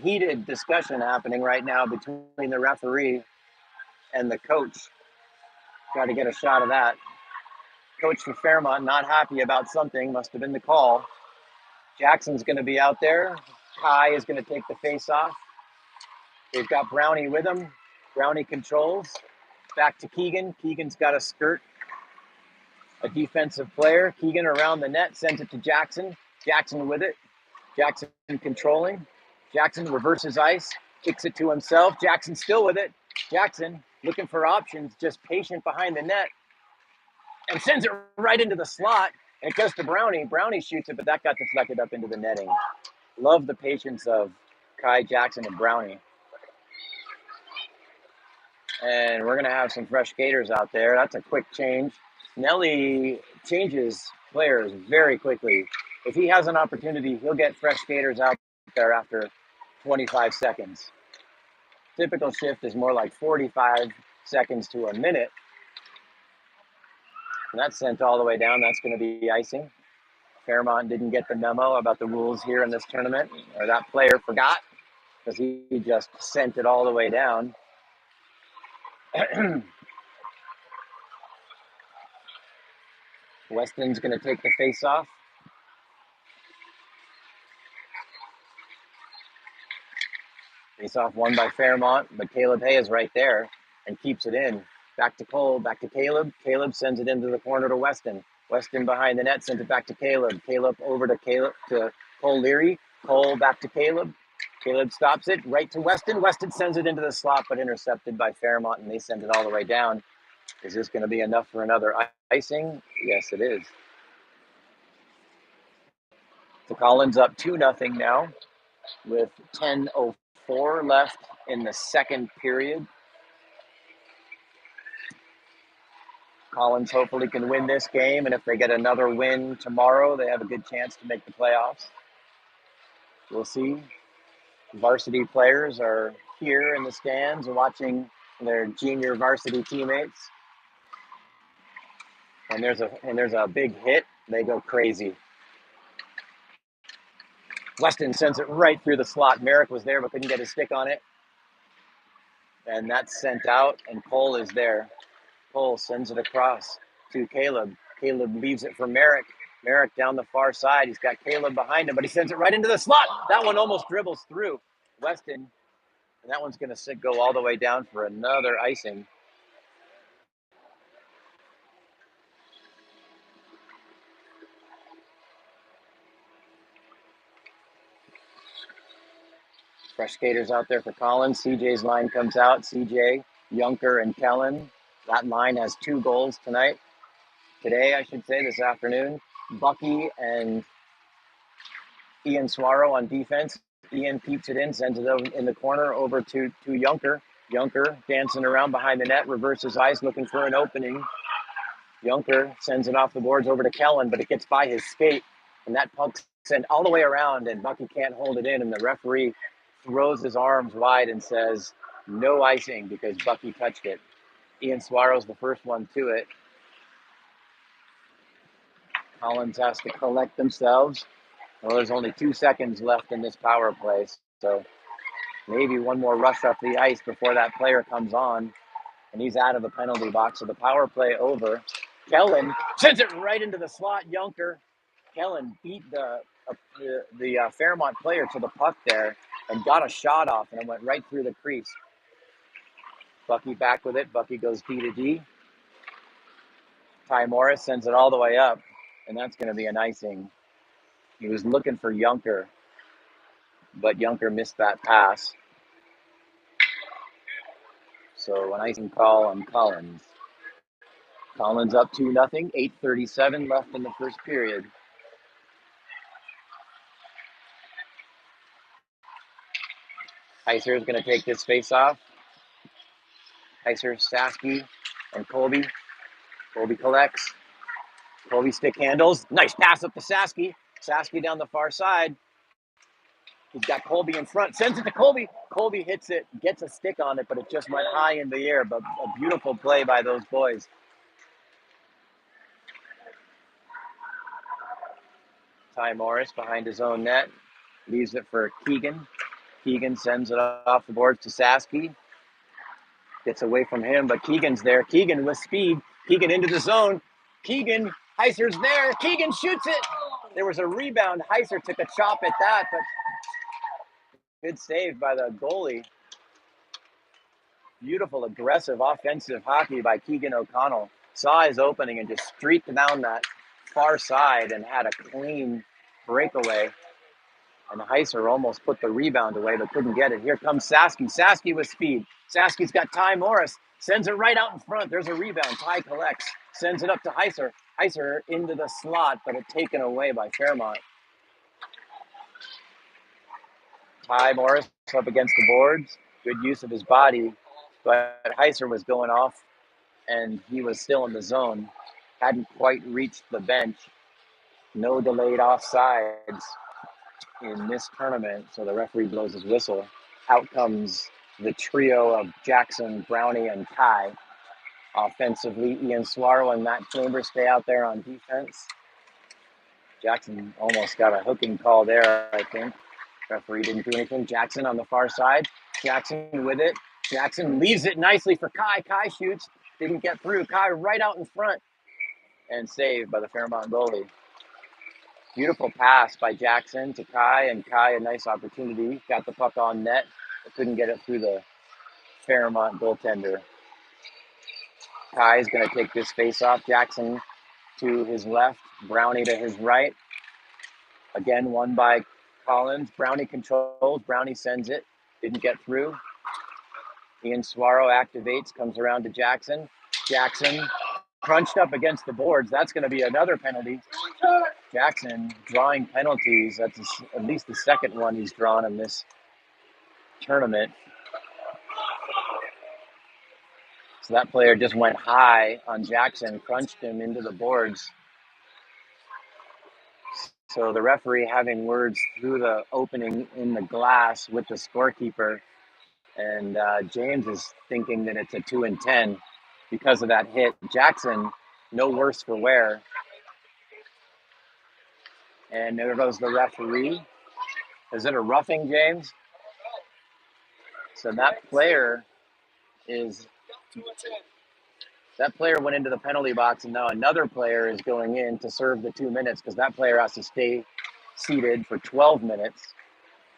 heated discussion happening right now between the referee and the coach. Try to get a shot of that. Coach for Fairmont not happy about something. Must have been the call. Jackson's going to be out there. Kai is going to take the face off. They've got Brownie with him. Brownie controls. Back to Keegan. Keegan's got a skirt. A defensive player. Keegan around the net. Sends it to Jackson. Jackson with it. Jackson controlling. Jackson reverses ice. Kicks it to himself. Jackson still with it. Jackson looking for options. Just patient behind the net. And sends it right into the slot. And it goes to Brownie. Brownie shoots it, but that got deflected up into the netting. Love the patience of Kai, Jackson, and Brownie. And we're going to have some fresh skaters out there. That's a quick change. Nelly changes players very quickly. If he has an opportunity, he'll get fresh skaters out there after 25 seconds. Typical shift is more like 45 seconds to a minute. And that's sent all the way down. That's going to be icing. Fairmont didn't get the memo about the rules here in this tournament, or that player forgot because he just sent it all the way down. Weston's going to take the face off. Face off won by Fairmont, but Caleb Hay is right there and keeps it in. Back to Cole, back to Caleb. Caleb sends it into the corner to Weston. Weston behind the net sends it back to Caleb. Caleb over to Cole Leary. Cole back to Caleb. Caleb stops it right to Weston. Weston sends it into the slot, but intercepted by Fairmont, and they send it all the way down. Is this going to be enough for another icing? Yes, it is. So Collins up 2-0 now with 10:04 left in the second period. Collins hopefully can win this game, and if they get another win tomorrow, they have a good chance to make the playoffs. We'll see. Varsity players are here in the stands watching their junior varsity teammates. And there's a big hit. They go crazy. Weston sends it right through the slot. Merrick was there but couldn't get his stick on it. And that's sent out, and Cole is there. Cole sends it across to Caleb. Caleb leaves it for Merrick. Merrick down the far side. He's got Caleb behind him, but he sends it right into the slot. That one almost dribbles through Weston, and that one's going to go all the way down for another icing. Fresh skaters out there for Collins. CJ's line comes out. CJ, Junker, and Kellen. That line has 2 goals tonight. Today, I should say, this afternoon. Bucky and Ian Suaro on defense. Ian peeps it in, sends it over in the corner over to Junker. Junker dancing around behind the net, reverses ice, looking for an opening. Junker sends it off the boards over to Kellen, but it gets by his skate, and that puck's sent all the way around, and Bucky can't hold it in, and the referee throws his arms wide and says, no icing because Bucky touched it. Ian Suaro's the first one to it. Collins has to collect themselves. Well, there's only 2 seconds left in this power play, so maybe one more rush up the ice before that player comes on, and he's out of the penalty box. So the power play over. Kellen sends it right into the slot. Junker. Kellen beat the Fairmont player to the puck there and got a shot off, and it went right through the crease. Bucky back with it. Bucky goes D to D. Ty Morris sends it all the way up, and that's going to be an icing. He was looking for Junker, but Junker missed that pass. So an icing call on Collins. Collins up 2-0, 8:37 left in the first period. Heiser is going to take this face off. Heiser, Sasky, and Colby. Colby collects. Colby stick handles. Nice pass up to Sasky. Sasky down the far side. He's got Colby in front. Sends it to Colby. Colby hits it, gets a stick on it, but it just went high in the air. But a beautiful play by those boys. Ty Morris behind his own net. Leaves it for Keegan. Keegan sends it off the boards to Sasky. Gets away from him, but Keegan's there. Keegan with speed. Keegan into the zone. Keegan, Heiser's there. Keegan shoots it. There was a rebound. Heiser took a chop at that, but good save by the goalie. Beautiful, aggressive, offensive hockey by Keegan O'Connell. Saw his opening and just streaked down that far side and had a clean breakaway. And Heiser almost put the rebound away, but couldn't get it. Here comes Sasky. Sasky with speed. Sasky's got Ty Morris. Sends it right out in front. There's a rebound. Ty collects. Sends it up to Heiser. Heiser into the slot, but it's taken away by Fairmont. Ty Morris up against the boards. Good use of his body. But Heiser was going off, and he was still in the zone. Hadn't quite reached the bench. No delayed offsides in this tournament, so the referee blows his whistle. Out comes the trio of Jackson, Brownie, and Kai. Offensively, Ian Suaro and Matt Chambers stay out there on defense. Jackson almost got a hooking call there, I think. Referee didn't do anything. Jackson on the far side. Jackson with it. Jackson leaves it nicely for Kai. Kai shoots. Didn't get through. Kai right out in front. And saved by the Fairmont goalie. Beautiful pass by Jackson to Kai, and Kai a nice opportunity. Got the puck on net, but couldn't get it through the Fairmont goaltender. Kai is going to take this face off. Jackson to his left, Brownie to his right. Again, won by Collins. Brownie controls. Brownie sends it. Didn't get through. Ian Suaro activates, comes around to Jackson. Jackson crunched up against the boards. That's going to be another penalty. Jackson drawing penalties. That's at least the second one he's drawn in this tournament. So that player just went high on Jackson, crunched him into the boards. So the referee having words through the opening in the glass with the scorekeeper, and James is thinking that it's a 2-10 because of that hit. Jackson, no worse for wear. And there goes the referee. Is it a roughing, James? So that player is that player went into the penalty box, and now another player is going in to serve the 2 minutes because that player has to stay seated for 12 minutes.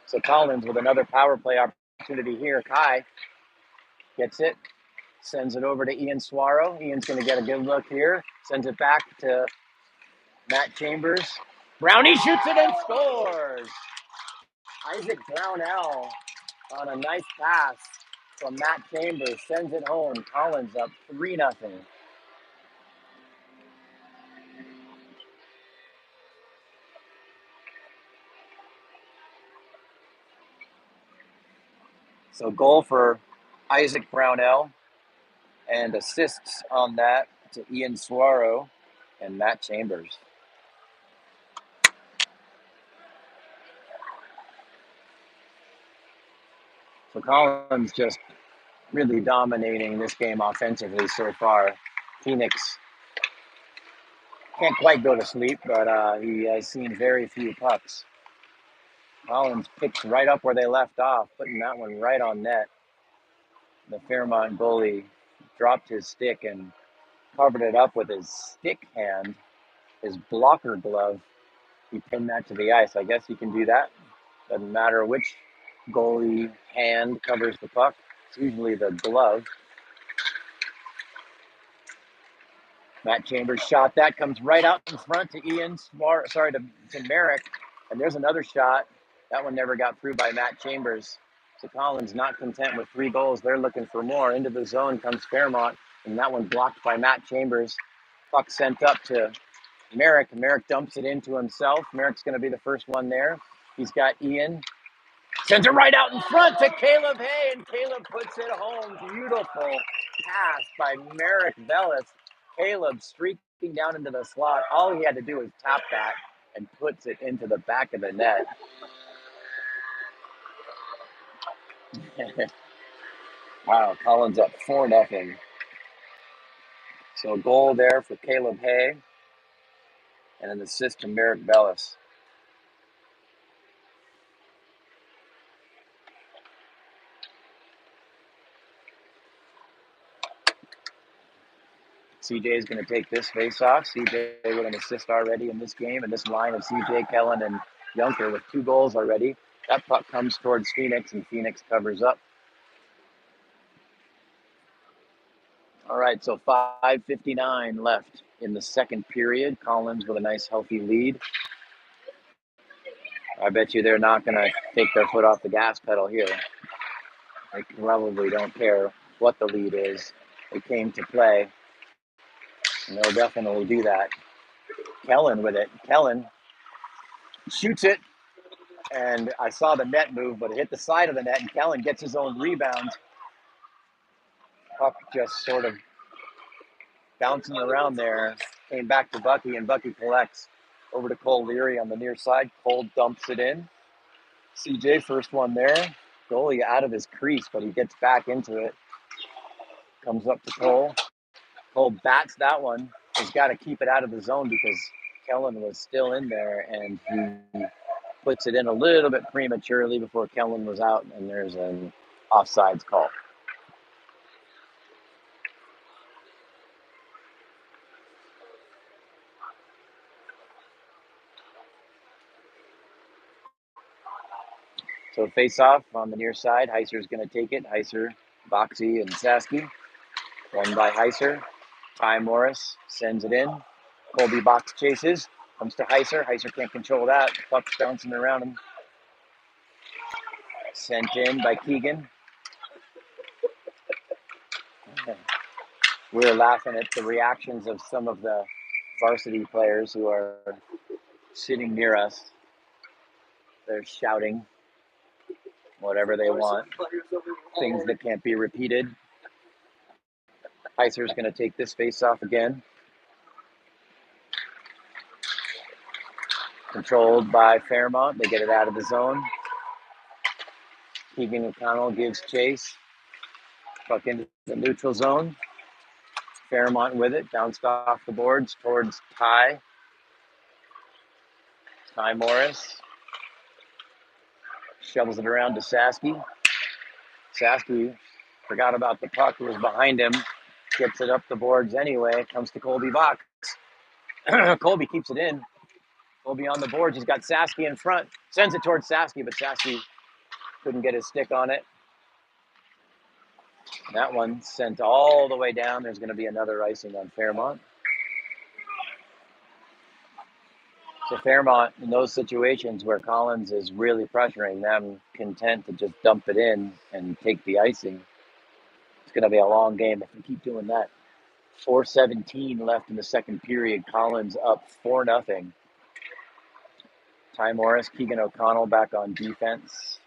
So Collins with another power play opportunity here. Kai gets it, sends it over to Ian Swaro. Ian's going to get a good look here, sends it back to Matt Chambers. Brownie shoots it and scores. Isaac Brownell on a nice pass from Matt Chambers sends it home. Collins up 3-0. So goal for Isaac Brownell and assists on that to Ian Swaro and Matt Chambers. So Collins just really dominating this game offensively so far. Phoenix can't quite go to sleep, but he has seen very few pucks. Collins picks right up where they left off, putting that one right on net. The Fairmont goalie dropped his stick and covered it up with his stick hand, his blocker glove. He pinned that to the ice. I guess you can do that. Doesn't matter which goalie hand covers the puck. It's usually the glove. Matt Chambers shot that comes right out in front to to Merrick, and there's another shot. That one never got through by Matt Chambers. So Collins not content with 3 goals. They're looking for more. Into the zone comes Fairmont, and that one blocked by Matt Chambers. Puck sent up to Merrick. Merrick dumps it into himself. Merrick's going to be the first one there. He's got Ian. Sends it right out in front to Caleb Hay, and Caleb puts it home. Beautiful pass by Merrick Vellis. Caleb streaking down into the slot. All he had to do was tap that and puts it into the back of the net. Wow, Collins up 4-0. So a goal there for Caleb Hay and an assist to Merrick Vellis. CJ is going to take this face-off. CJ with an assist already in this game, and this line of CJ, Kellen, and Junker with 2 goals already. That puck comes towards Phoenix, and Phoenix covers up. All right, so 5:59 left in the second period. Collins with a nice, healthy lead. I bet you they're not going to take their foot off the gas pedal here. They probably don't care what the lead is. They came to play, and they'll definitely do that. Kellen with it. Kellen shoots it, and I saw the net move, but it hit the side of the net, and Kellen gets his own rebound. Puck just sort of bouncing around there, came back to Bucky, and Bucky collects over to Cole Leary on the near side. Cole dumps it in. CJ, first one there. Goalie out of his crease, but he gets back into it. Comes up to Cole. Cole bats that one. He's got to keep it out of the zone because Kellen was still in there, and he puts it in a little bit prematurely before Kellen was out, and there's an offsides call. So face off on the near side. Heiser's going to take it. Heiser, Boxy, and Sasky. Run by Heiser. Ty Morris sends it in. Colby Box chases. Comes to Heiser. Heiser can't control that. Puck's bouncing around him. Sent in by Keegan. We're laughing at the reactions of some of the varsity players who are sitting near us. They're shouting whatever they want, things that can't be repeated. Heiser's going to take this face off again. Controlled by Fairmont. They get it out of the zone. Keegan O'Connell gives chase. Puck into the neutral zone. Fairmont with it. Bounced off the boards towards Ty. Ty Morris. Shovels it around to Sasky. Sasky forgot about the puck. It was behind him. Gets it up the boards anyway. Comes to Colby Box. Colby keeps it in. Colby on the boards. He's got Sasky in front. Sends it towards Sasky, but Sasky couldn't get his stick on it. That one sent all the way down. There's going to be another icing on Fairmont. So Fairmont, in those situations where Collins is really pressuring them, content to just dump it in and take the icing. It's going to be a long game if we keep doing that. 4:17 left in the second period. Collins up 4-0. Ty Morris, Keegan O'Connell back on defense.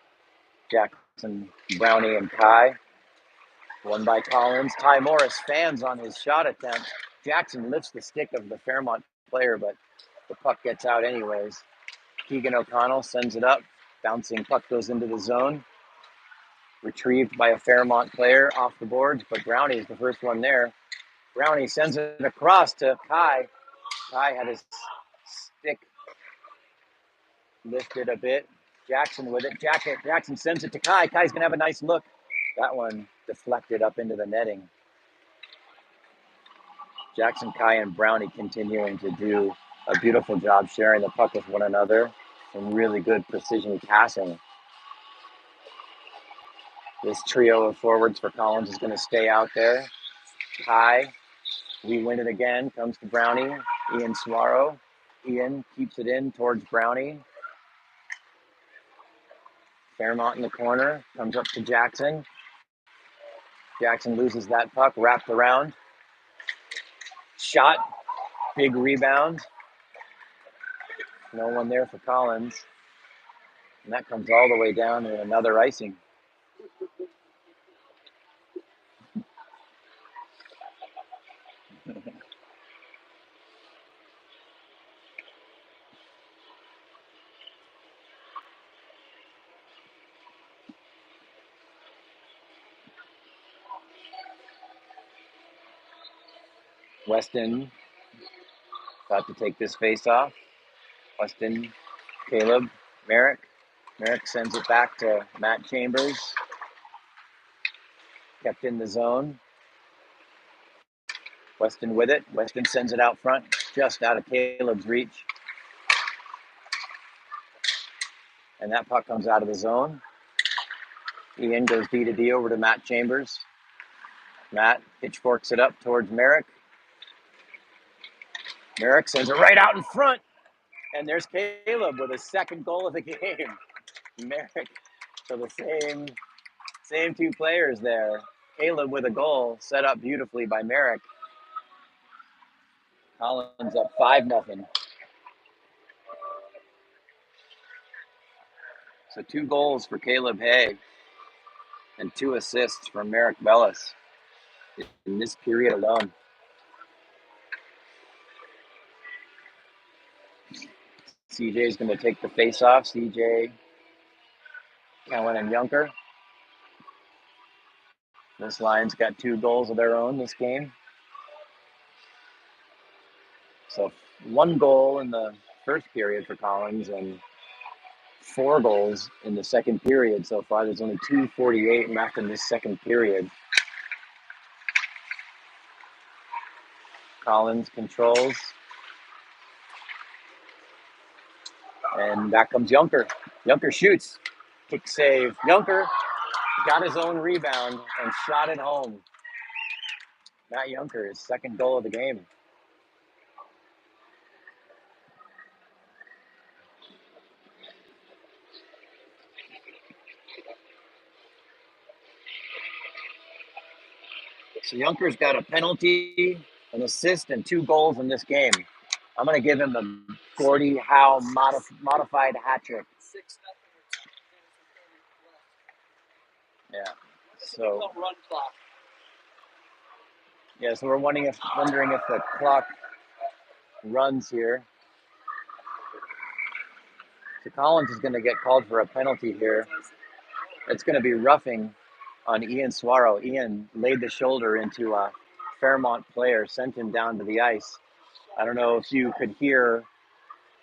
Jackson, Brownie, and Kai. Won by Collins. Ty Morris fans on his shot attempt. Jackson lifts the stick of the Fairmont player, but the puck gets out anyways. Keegan O'Connell sends it up. Bouncing puck goes into the zone. Retrieved by a Fairmont player off the boards, but Brownie is the first one there. Brownie sends it across to Kai. Kai had his stick lifted a bit. Jackson with it. Jackson sends it to Kai. Kai's going to have a nice look. That one deflected up into the netting. Jackson, Kai, and Brownie continuing to do a beautiful job sharing the puck with one another. Some really good precision passing. This trio of forwards for Collins is going to stay out there. Kai, we win it again, comes to Brownie. Ian Suaro. Ian keeps it in towards Brownie. Fairmont in the corner, comes up to Jackson. Jackson loses that puck, wrapped around. Shot, big rebound. No one there for Collins. And that comes all the way down to another icing. Weston got to take this face off. Weston, Caleb, Merrick. Merrick sends it back to Matt Chambers. Kept in the zone. Weston with it. Weston sends it out front, just out of Caleb's reach. And that puck comes out of the zone. Ian goes D to D over to Matt Chambers. Matt pitchforks it up towards Merrick. Merrick sends it right out in front. And there's Caleb with his second goal of the game. Merrick, so the same two players there. Caleb with a goal set up beautifully by Merrick. Collins up 5-0. So 2 goals for Caleb Hay and 2 assists from Merrick Bellis in this period alone. CJ is going to take the face-off. CJ, Cowan, and Junker. This line's got 2 goals of their own this game. So 1 goal in the first period for Collins and 4 goals in the second period so far. There's only 2:48 left in this second period. Collins controls. And back comes Junker. Junker shoots. Kick save. Junker got his own rebound and shot it home. Matt Junker, his second goal of the game. So Junker's got a penalty, an assist, and 2 goals in this game. I'm going to give him Gordie Howe modified hat trick. 6-0 Yeah. That's a So good run clock. yeah, so we're wondering if the clock runs here. So Collins is going to get called for a penalty here. It's going to be roughing on Ian Suaro. Ian laid the shoulder into a Fairmont player, sent him down to the ice. I don't know if you could hear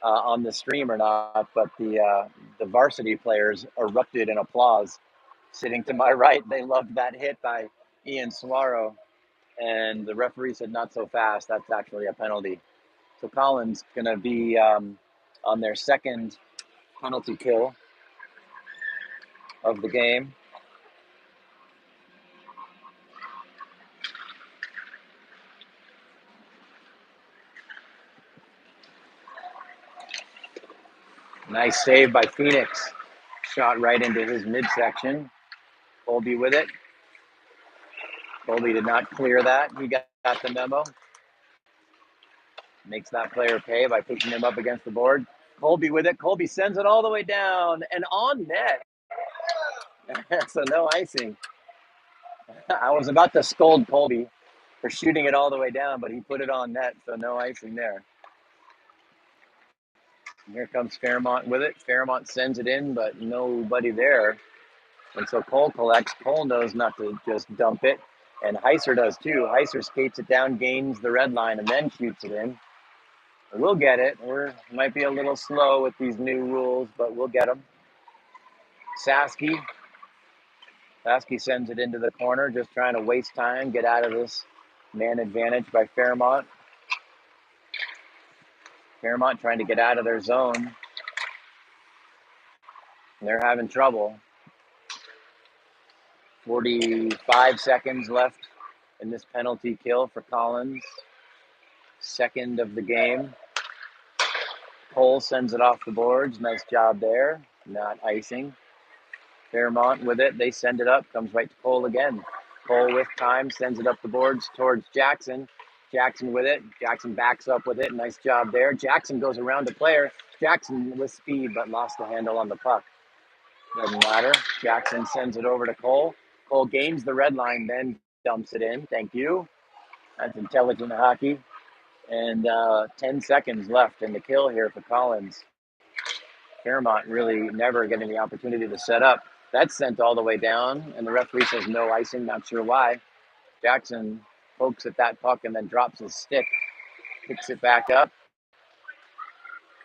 on the stream or not, but the varsity players erupted in applause. Sitting to my right, they loved that hit by Ian Suaro, and the referee said, "Not so fast. That's actually a penalty." So Collins going to be on their second penalty kill of the game. Nice save by Phoenix. Shot right into his midsection. Colby with it. Colby did not clear that. He got the memo. Makes that player pay by pushing him up against the board. Colby with it. Colby sends it all the way down and on net. So no icing. I was about to scold Colby for shooting it all the way down, but he put it on net, so no icing there. And here comes Fairmont with it. Fairmont sends it in, but nobody there. And so Cole collects. Cole knows not to just dump it. And Heiser does too. Heiser skates it down, gains the red line, and then shoots it in. We'll get it. We might be a little slow with these new rules, but we'll get them. Sasky sends it into the corner, just trying to waste time, get out of this man advantage by Fairmont. Fairmont trying to get out of their zone. They're having trouble. 45 seconds left in this penalty kill for Collins. Second of the game. Cole sends it off the boards. Nice job there. Not icing. Fairmont with it. They send it up. Comes right to Cole again. Cole with time. Sends it up the boards towards Jackson. Jackson with it. Jackson backs up with it. Nice job there. Jackson goes around the player. Jackson with speed, but lost the handle on the puck. Doesn't matter. Jackson sends it over to Cole. Cole gains the red line, then dumps it in. Thank you. That's intelligent hockey. And 10 seconds left in the kill here for Collins. Fairmont really never getting the opportunity to set up. That's sent all the way down, and the referee says no icing, not sure why. Jackson pokes at that puck and then drops his stick, picks it back up,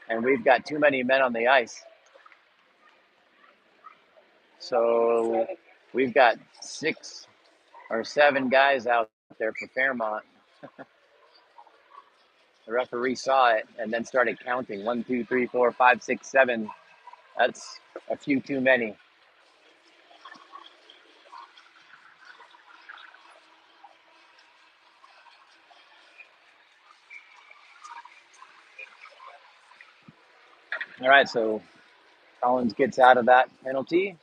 and we've got too many men on the ice. So we've got 6 or 7 guys out there for Fairmont. The referee saw it and then started counting. 1, 2, 3, 4, 5, 6, 7. That's a few too many. All right, so Collins gets out of that penalty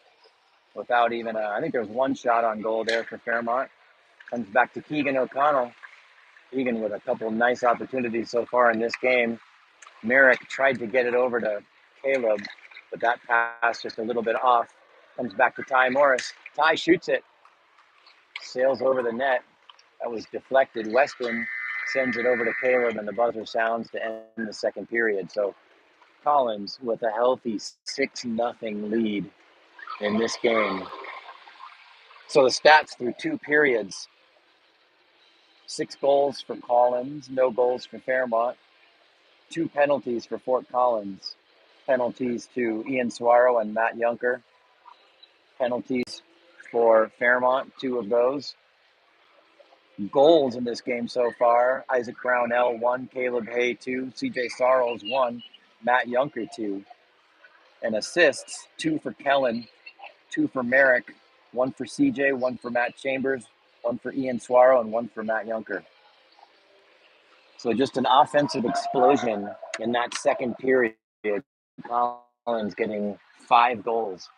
without even I think there was one shot on goal there for Fairmont. Comes back to Keegan O'Connell. Keegan with a couple of nice opportunities so far in this game. Merrick tried to get it over to Caleb, but that pass just a little bit off. Comes back to Ty Morris. Ty shoots it. Sails over the net. That was deflected. Weston sends it over to Caleb, and the buzzer sounds to end the second period. So Collins with a healthy 6-0 lead in this game. So the stats through 2 periods: 6 goals for Collins, no goals for Fairmont, 2 penalties for Fort Collins, penalties to Ian Suaro and Matt Junker, penalties for Fairmont, 2 of those. Goals in this game so far: Isaac Brownell 1, Caleb Hay 2, CJ Sarles 1, Matt Junker 2. And assists: 2 for Kellen, 2 for Merrick, 1 for CJ, 1 for Matt Chambers, 1 for Ian Suaro, and 1 for Matt Junker. So just an offensive explosion in that second period. Collins getting 5 goals.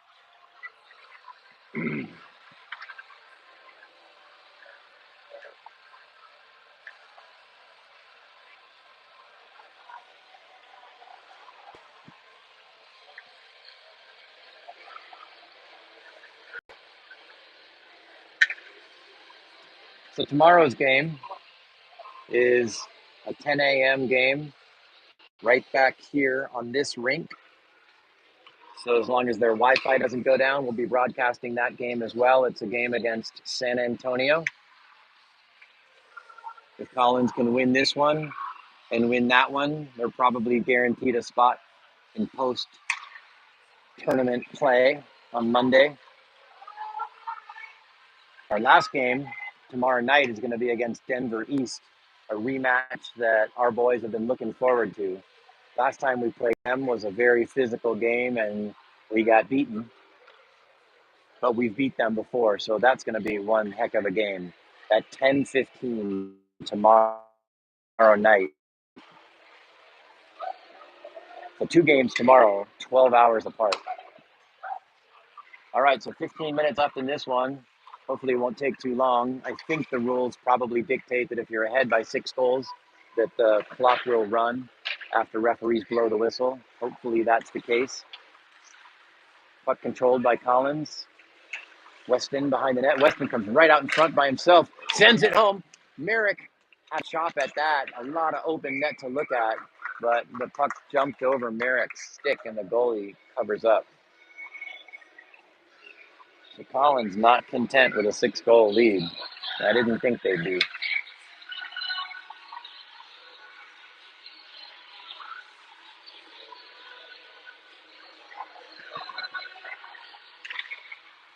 So tomorrow's game is a 10 a.m. game right back here on this rink. So as long as their Wi-Fi doesn't go down, we'll be broadcasting that game as well. It's a game against San Antonio. If Collins can win this one and win that one, they're probably guaranteed a spot in post-tournament play on Monday. Our last game tomorrow night is going to be against Denver East, a rematch that our boys have been looking forward to. Last time we played them was a very physical game and we got beaten, but we've beat them before, so that's going to be one heck of a game at 10:15 tomorrow night. So 2 games tomorrow, 12 hours apart. All right, so 15 minutes left in this one. Hopefully it won't take too long. I think the rules probably dictate that if you're ahead by 6 goals, that the clock will run after referees blow the whistle. Hopefully that's the case. Puck controlled by Collins. Weston behind the net. Weston comes right out in front by himself, sends it home. Merrick had a chop at that. A lot of open net to look at, but the puck jumped over Merrick's stick and the goalie covers up. So Collins not content with a 6-goal lead. I didn't think they'd be.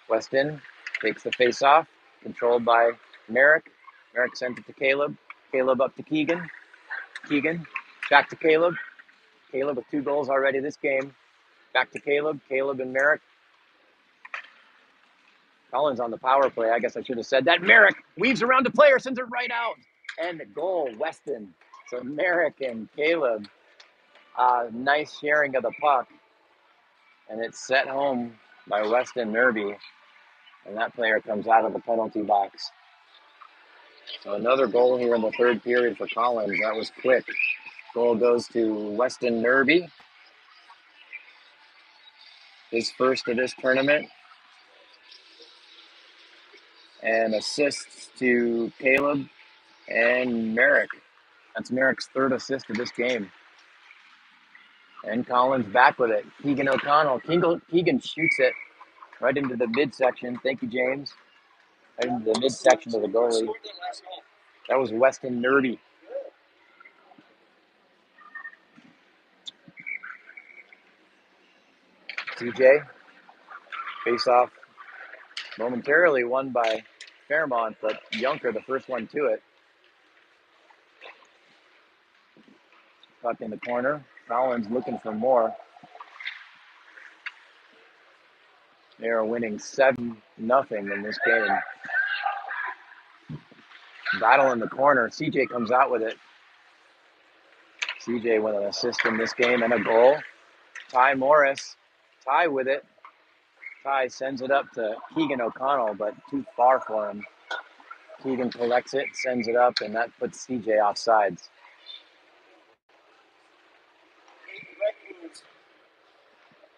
Weston takes the face off, controlled by Merrick. Merrick sent it to Caleb. Caleb up to Keegan. Keegan back to Caleb. Caleb with 2 goals already this game. Back to Caleb. Caleb and Merrick. Collins on the power play. I guess I should have said that. Merrick weaves around the player, sends it right out. And the goal, Weston. So Merrick and Caleb, nice sharing of the puck. And it's set home by Weston Nerby. And that player comes out of the penalty box. So another goal here in the third period for Collins. That was quick. Goal goes to Weston Nerby. His first of this tournament. And assists to Caleb and Merrick. That's Merrick's 3rd assist of this game. And Collins back with it. Keegan O'Connell. Keegan shoots it right into the midsection. Thank you, James. Right into the midsection of the goalie. That was Weston Nerby. CJ. Face off momentarily won by Fairmont, but Junker, the first one to it. Puck in the corner. Collins looking for more. They are winning 7-0 in this game. Battle in the corner. CJ comes out with it. CJ with an assist in this game and a goal. Ty Morris. Ty with it. Ty sends it up to Keegan O'Connell, but too far for him. Keegan collects it, sends it up, and that puts CJ offsides.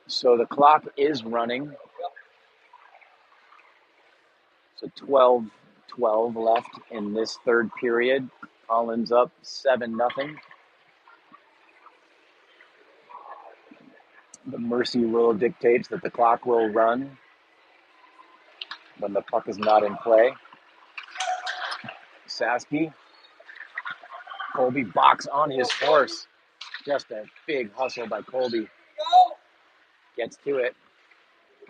So the clock is running. So 12 left in this third period. Collins up 7-0. The mercy rule dictates that the clock will run when the puck is not in play. Sasky. Colby box on his horse. Just a big hustle by Colby. Gets to it.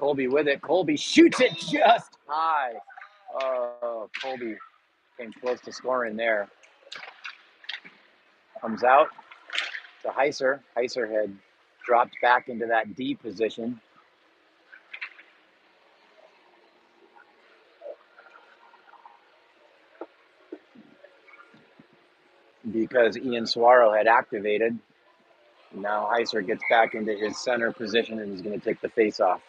Colby with it. Colby shoots it just high. Oh, Colby came close to scoring there. Comes out to Heiser. Heiser had dropped back into that D position. Because Ian Suaro had activated. Now Heiser gets back into his center position and he's going to take the face off.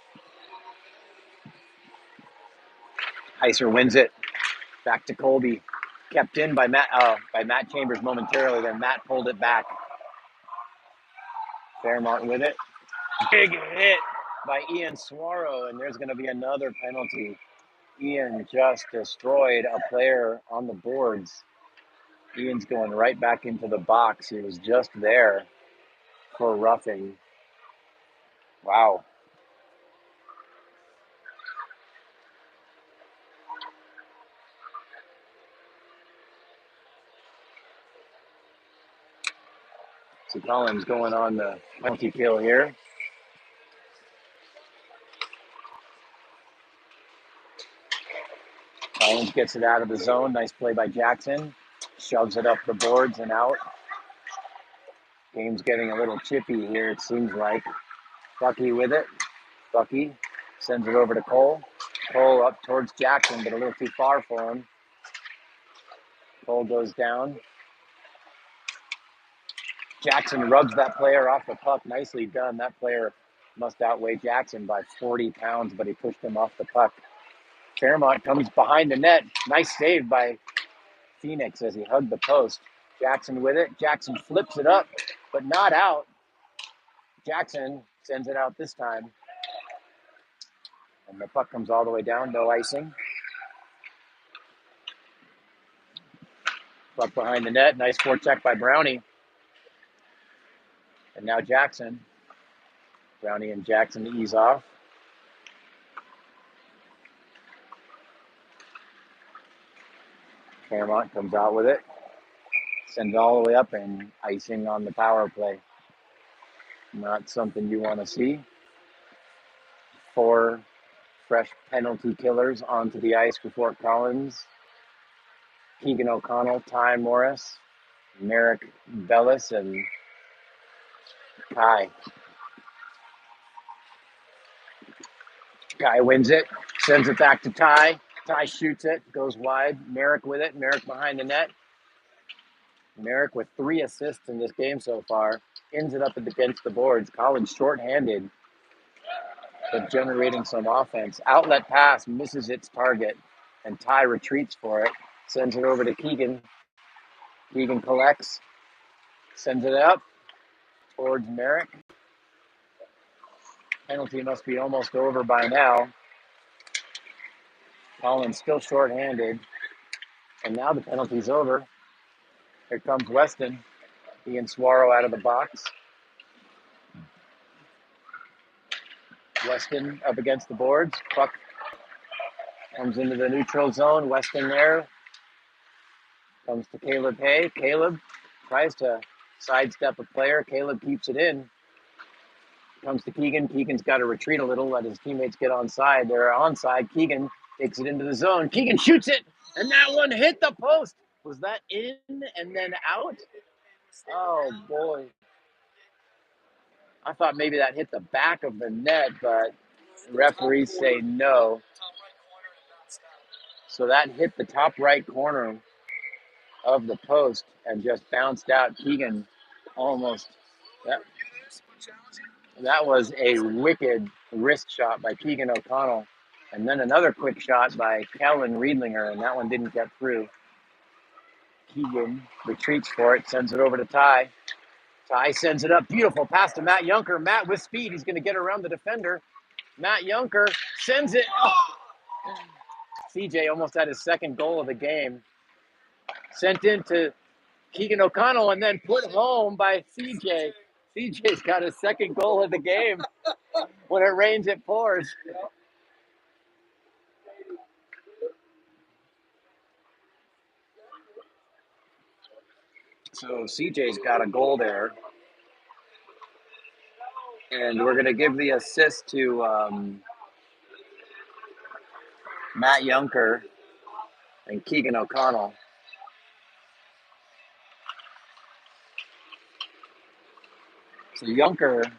Heiser wins it. Back to Colby. Kept in by Matt Chambers momentarily. Then Matt pulled it back. Fairmont with it. Big hit by Ian Suaro, and there's going to be another penalty. Ian just destroyed a player on the boards. Ian's going right back into the box. He was just there for roughing. Wow. So Collins going on the penalty kill here. Collins gets it out of the zone. Nice play by Jackson. Shoves it up the boards and out. Game's getting a little chippy here, it seems like. Bucky with it. Bucky sends it over to Cole. Cole up towards Jackson, but a little too far for him. Cole goes down. Jackson rubs that player off the puck. Nicely done. That player must outweigh Jackson by 40 pounds, but he pushed him off the puck. Fairmont comes behind the net. Nice save by Phoenix as he hugged the post. Jackson with it. Jackson flips it up, but not out. Jackson sends it out this time. And the puck comes all the way down. No icing. Puck behind the net. Nice forecheck by Brownie. And now Jackson. Brownie and Jackson ease off. Fairmont comes out with it. Sends it all the way up and icing on the power play. Not something you want to see. 4 fresh penalty killers onto the ice before Collins. Keegan O'Connell, Ty Morris, Merrick Bellis, and Kai. Kai wins it, sends it back to Ty. Ty shoots it, goes wide. Merrick with it. Merrick behind the net. Merrick with 3 assists in this game so far. Ends it up against the boards. Collins shorthanded, but generating some offense. Outlet pass misses its target, and Ty retreats for it. Sends it over to Keegan. Keegan collects, sends it up towards Merrick. Penalty must be almost over by now. Collins still shorthanded, and now the penalty's over. Here comes Weston. Ian Swaro out of the box. Weston up against the boards. Puck comes into the neutral zone. Weston there. Comes to Caleb Hay. Caleb tries to sidestep a player. Caleb keeps it in. Comes to Keegan. Keegan's got to retreat a little, let his teammates get onside. They're onside. Keegan takes it into the zone. Keegan shoots it, and that one hit the post. Was that in and then out? Oh, boy. I thought maybe that hit the back of the net, but referees say no. So that hit the top right corner of the post and just bounced out. Keegan almost. That was a wicked wrist shot by Keegan O'Connell. And then another quick shot by Kellen Riedlinger, and that one didn't get through. Keegan retreats for it, sends it over to Ty. Ty sends it up. Beautiful pass to Matt Junker. Matt with speed. He's going to get around the defender. Matt Junker sends it. Oh. CJ almost had his second goal of the game. Sent into Keegan O'Connell and then put home by CJ. CJ's got his second goal of the game. When it rains, it pours. So CJ's got a goal there. And we're going to give the assist to Matt Junker and Keegan O'Connell. So Junker, as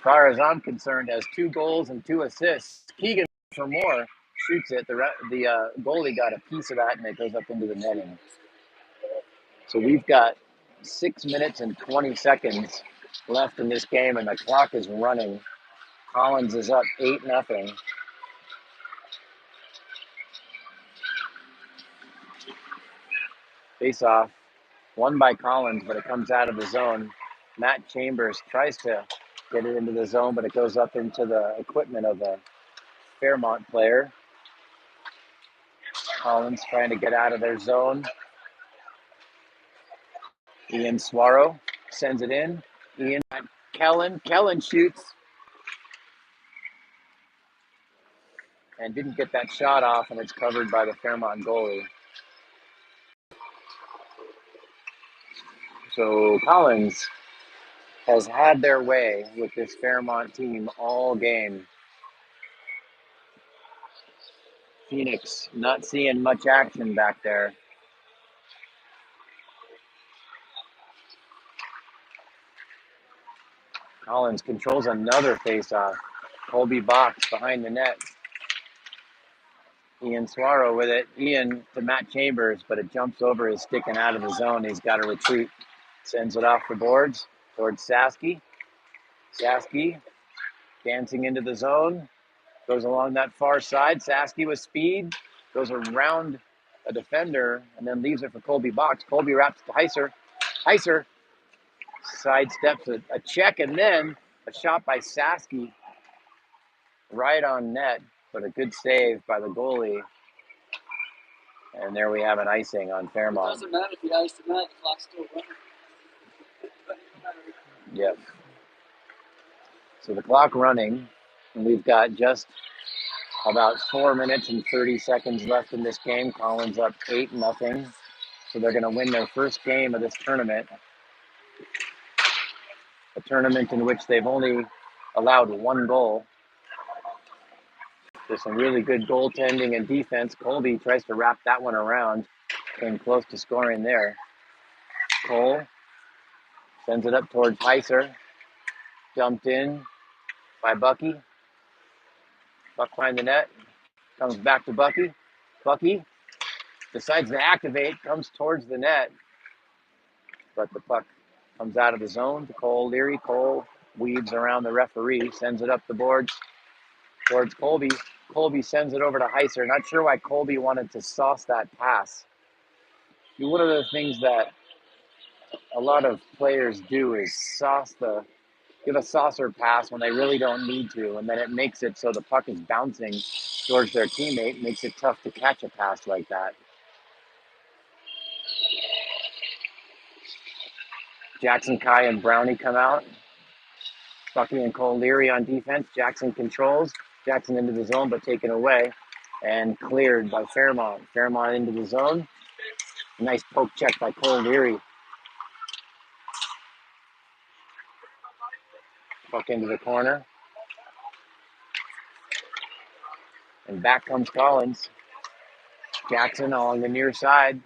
far as I'm concerned, has 2 goals and 2 assists. Keegan, for more, shoots it. The goalie got a piece of that, and it goes up into the netting. So we've got 6 minutes and 20 seconds left in this game, and the clock is running. Collins is up 8-0. Face off, won by Collins, but it comes out of the zone. Matt Chambers tries to get it into the zone, but it goes up into the equipment of a Fairmont player. Collins trying to get out of their zone. Ian Swaro sends it in. Ian Kellen. Kellen shoots and didn't get that shot off, and it's covered by the Fairmont goalie. So Collins has had their way with this Fairmont team all game. Phoenix not seeing much action back there. Collins controls another faceoff. Colby Box behind the net. Ian Swaro with it. Ian to Matt Chambers, but it jumps over his stick and out of the zone. He's got to retreat. Sends it off the boards towards Sasky. Sasky dancing into the zone. Goes along that far side. Sasky with speed. Goes around a defender and then leaves it for Colby Box. Colby wraps to Heiser. Heiser sidesteps a check and then a shot by Sasky right on net, but a good save by the goalie. And there we have an icing on It Fairmont. doesn't matter if you ice the net, the clock's still running. Yep. So the clock running, and we've got just about 4 minutes and 30 seconds left in this game. Collins up 8-0. So they're going to win their first game of this tournament. A tournament in which they've only allowed one goal. There's some really good goaltending and defense. Colby tries to wrap that one around. Came close to scoring there. Cole sends it up towards Heiser. Dumped in by Bucky. Buck behind the net. Comes back to Bucky. Bucky decides to activate. Comes towards the net. But the puck comes out of the zone to Cole Leary. Cole weaves around the referee. Sends it up the boards towards Colby. Colby sends it over to Heiser. Not sure why Colby wanted to sauce that pass. One of the things that a lot of players do is give a saucer pass when they really don't need to, and then it makes it so the puck is bouncing towards their teammate, makes it tough to catch a pass like that. Jackson, Kai, and Brownie come out. Bucky and Cole Leary on defense. Jackson controls. Jackson into the zone, but taken away and cleared by Fairmont. Fairmont into the zone. Nice poke check by Cole Leary. Puck into the corner. And back comes Collins. Jackson along the near side.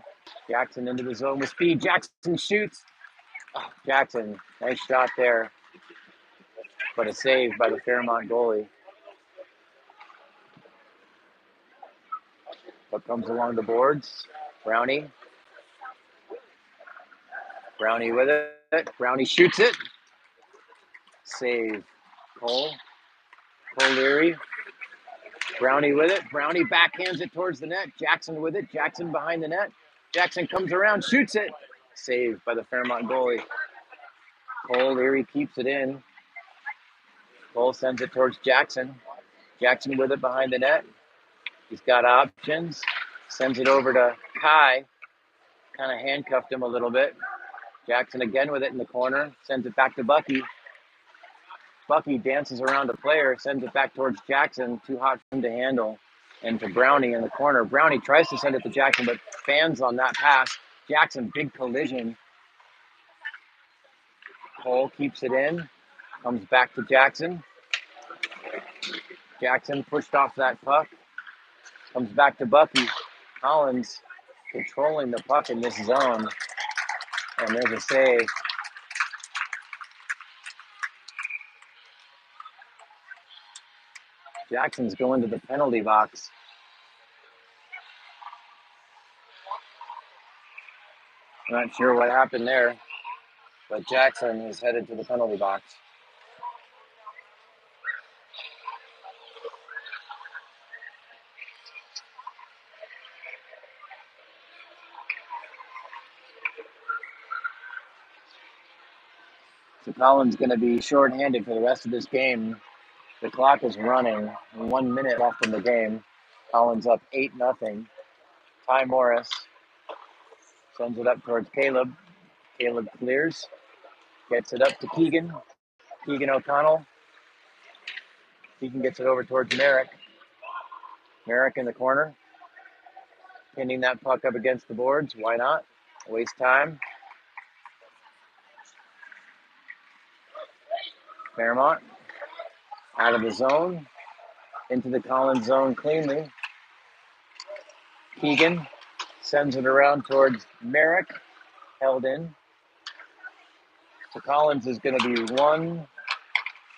Jackson into the zone with speed. Jackson shoots. Oh, Jackson, nice shot there. But a save by the Fairmont goalie. Puck comes along the boards. Brownie. Brownie with it. Brownie shoots it. Save. Cole. Cole Leary. Brownie with it. Brownie backhands it towards the net. Jackson with it. Jackson behind the net. Jackson comes around, shoots it. Saved by the Fairmont goalie. Cole Leary keeps it in. Cole sends it towards Jackson. Jackson with it behind the net. He's got options. Sends it over to Kai. Kind of handcuffed him a little bit. Jackson again with it in the corner. Sends it back to Bucky. Bucky dances around a player. Sends it back towards Jackson. Too hot for him to handle. And to Brownie in the corner. Brownie tries to send it to Jackson, but fans on that pass. Jackson, big collision. Cole keeps it in. Comes back to Jackson. Jackson pushed off that puck. Comes back to Bucky. Collins controlling the puck in this zone. And there's a save. Jackson's going to the penalty box. Not sure what happened there, but Jackson is headed to the penalty box. So Collins going to be shorthanded for the rest of this game. The clock is running. 1 minute left in the game. Collins up 8-0. Ty Morris sends it up towards Caleb. Caleb clears, gets it up to Keegan. Keegan O'Connell. Keegan gets it over towards Merrick. Merrick in the corner, pinning that puck up against the boards. Why not? Waste time. Fairmont out of the zone, into the Collins zone cleanly. Keegan sends it around towards Merrick, held in. So Collins is going to be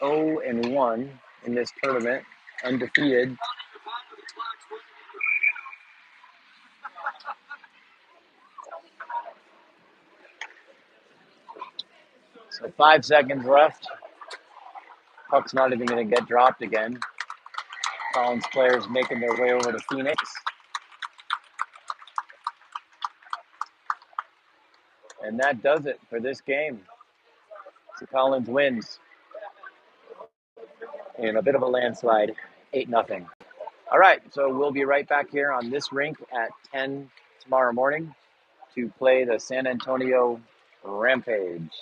1-0-1 in this tournament, undefeated. So 5 seconds left. Puck's not even going to get dropped again. Collins players making their way over to Phoenix. And that does it for this game. So Collins wins in a bit of a landslide, 8-0. All right, so we'll be right back here on this rink at 10 tomorrow morning to play the San Antonio Rampage.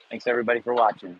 Thanks everybody for watching.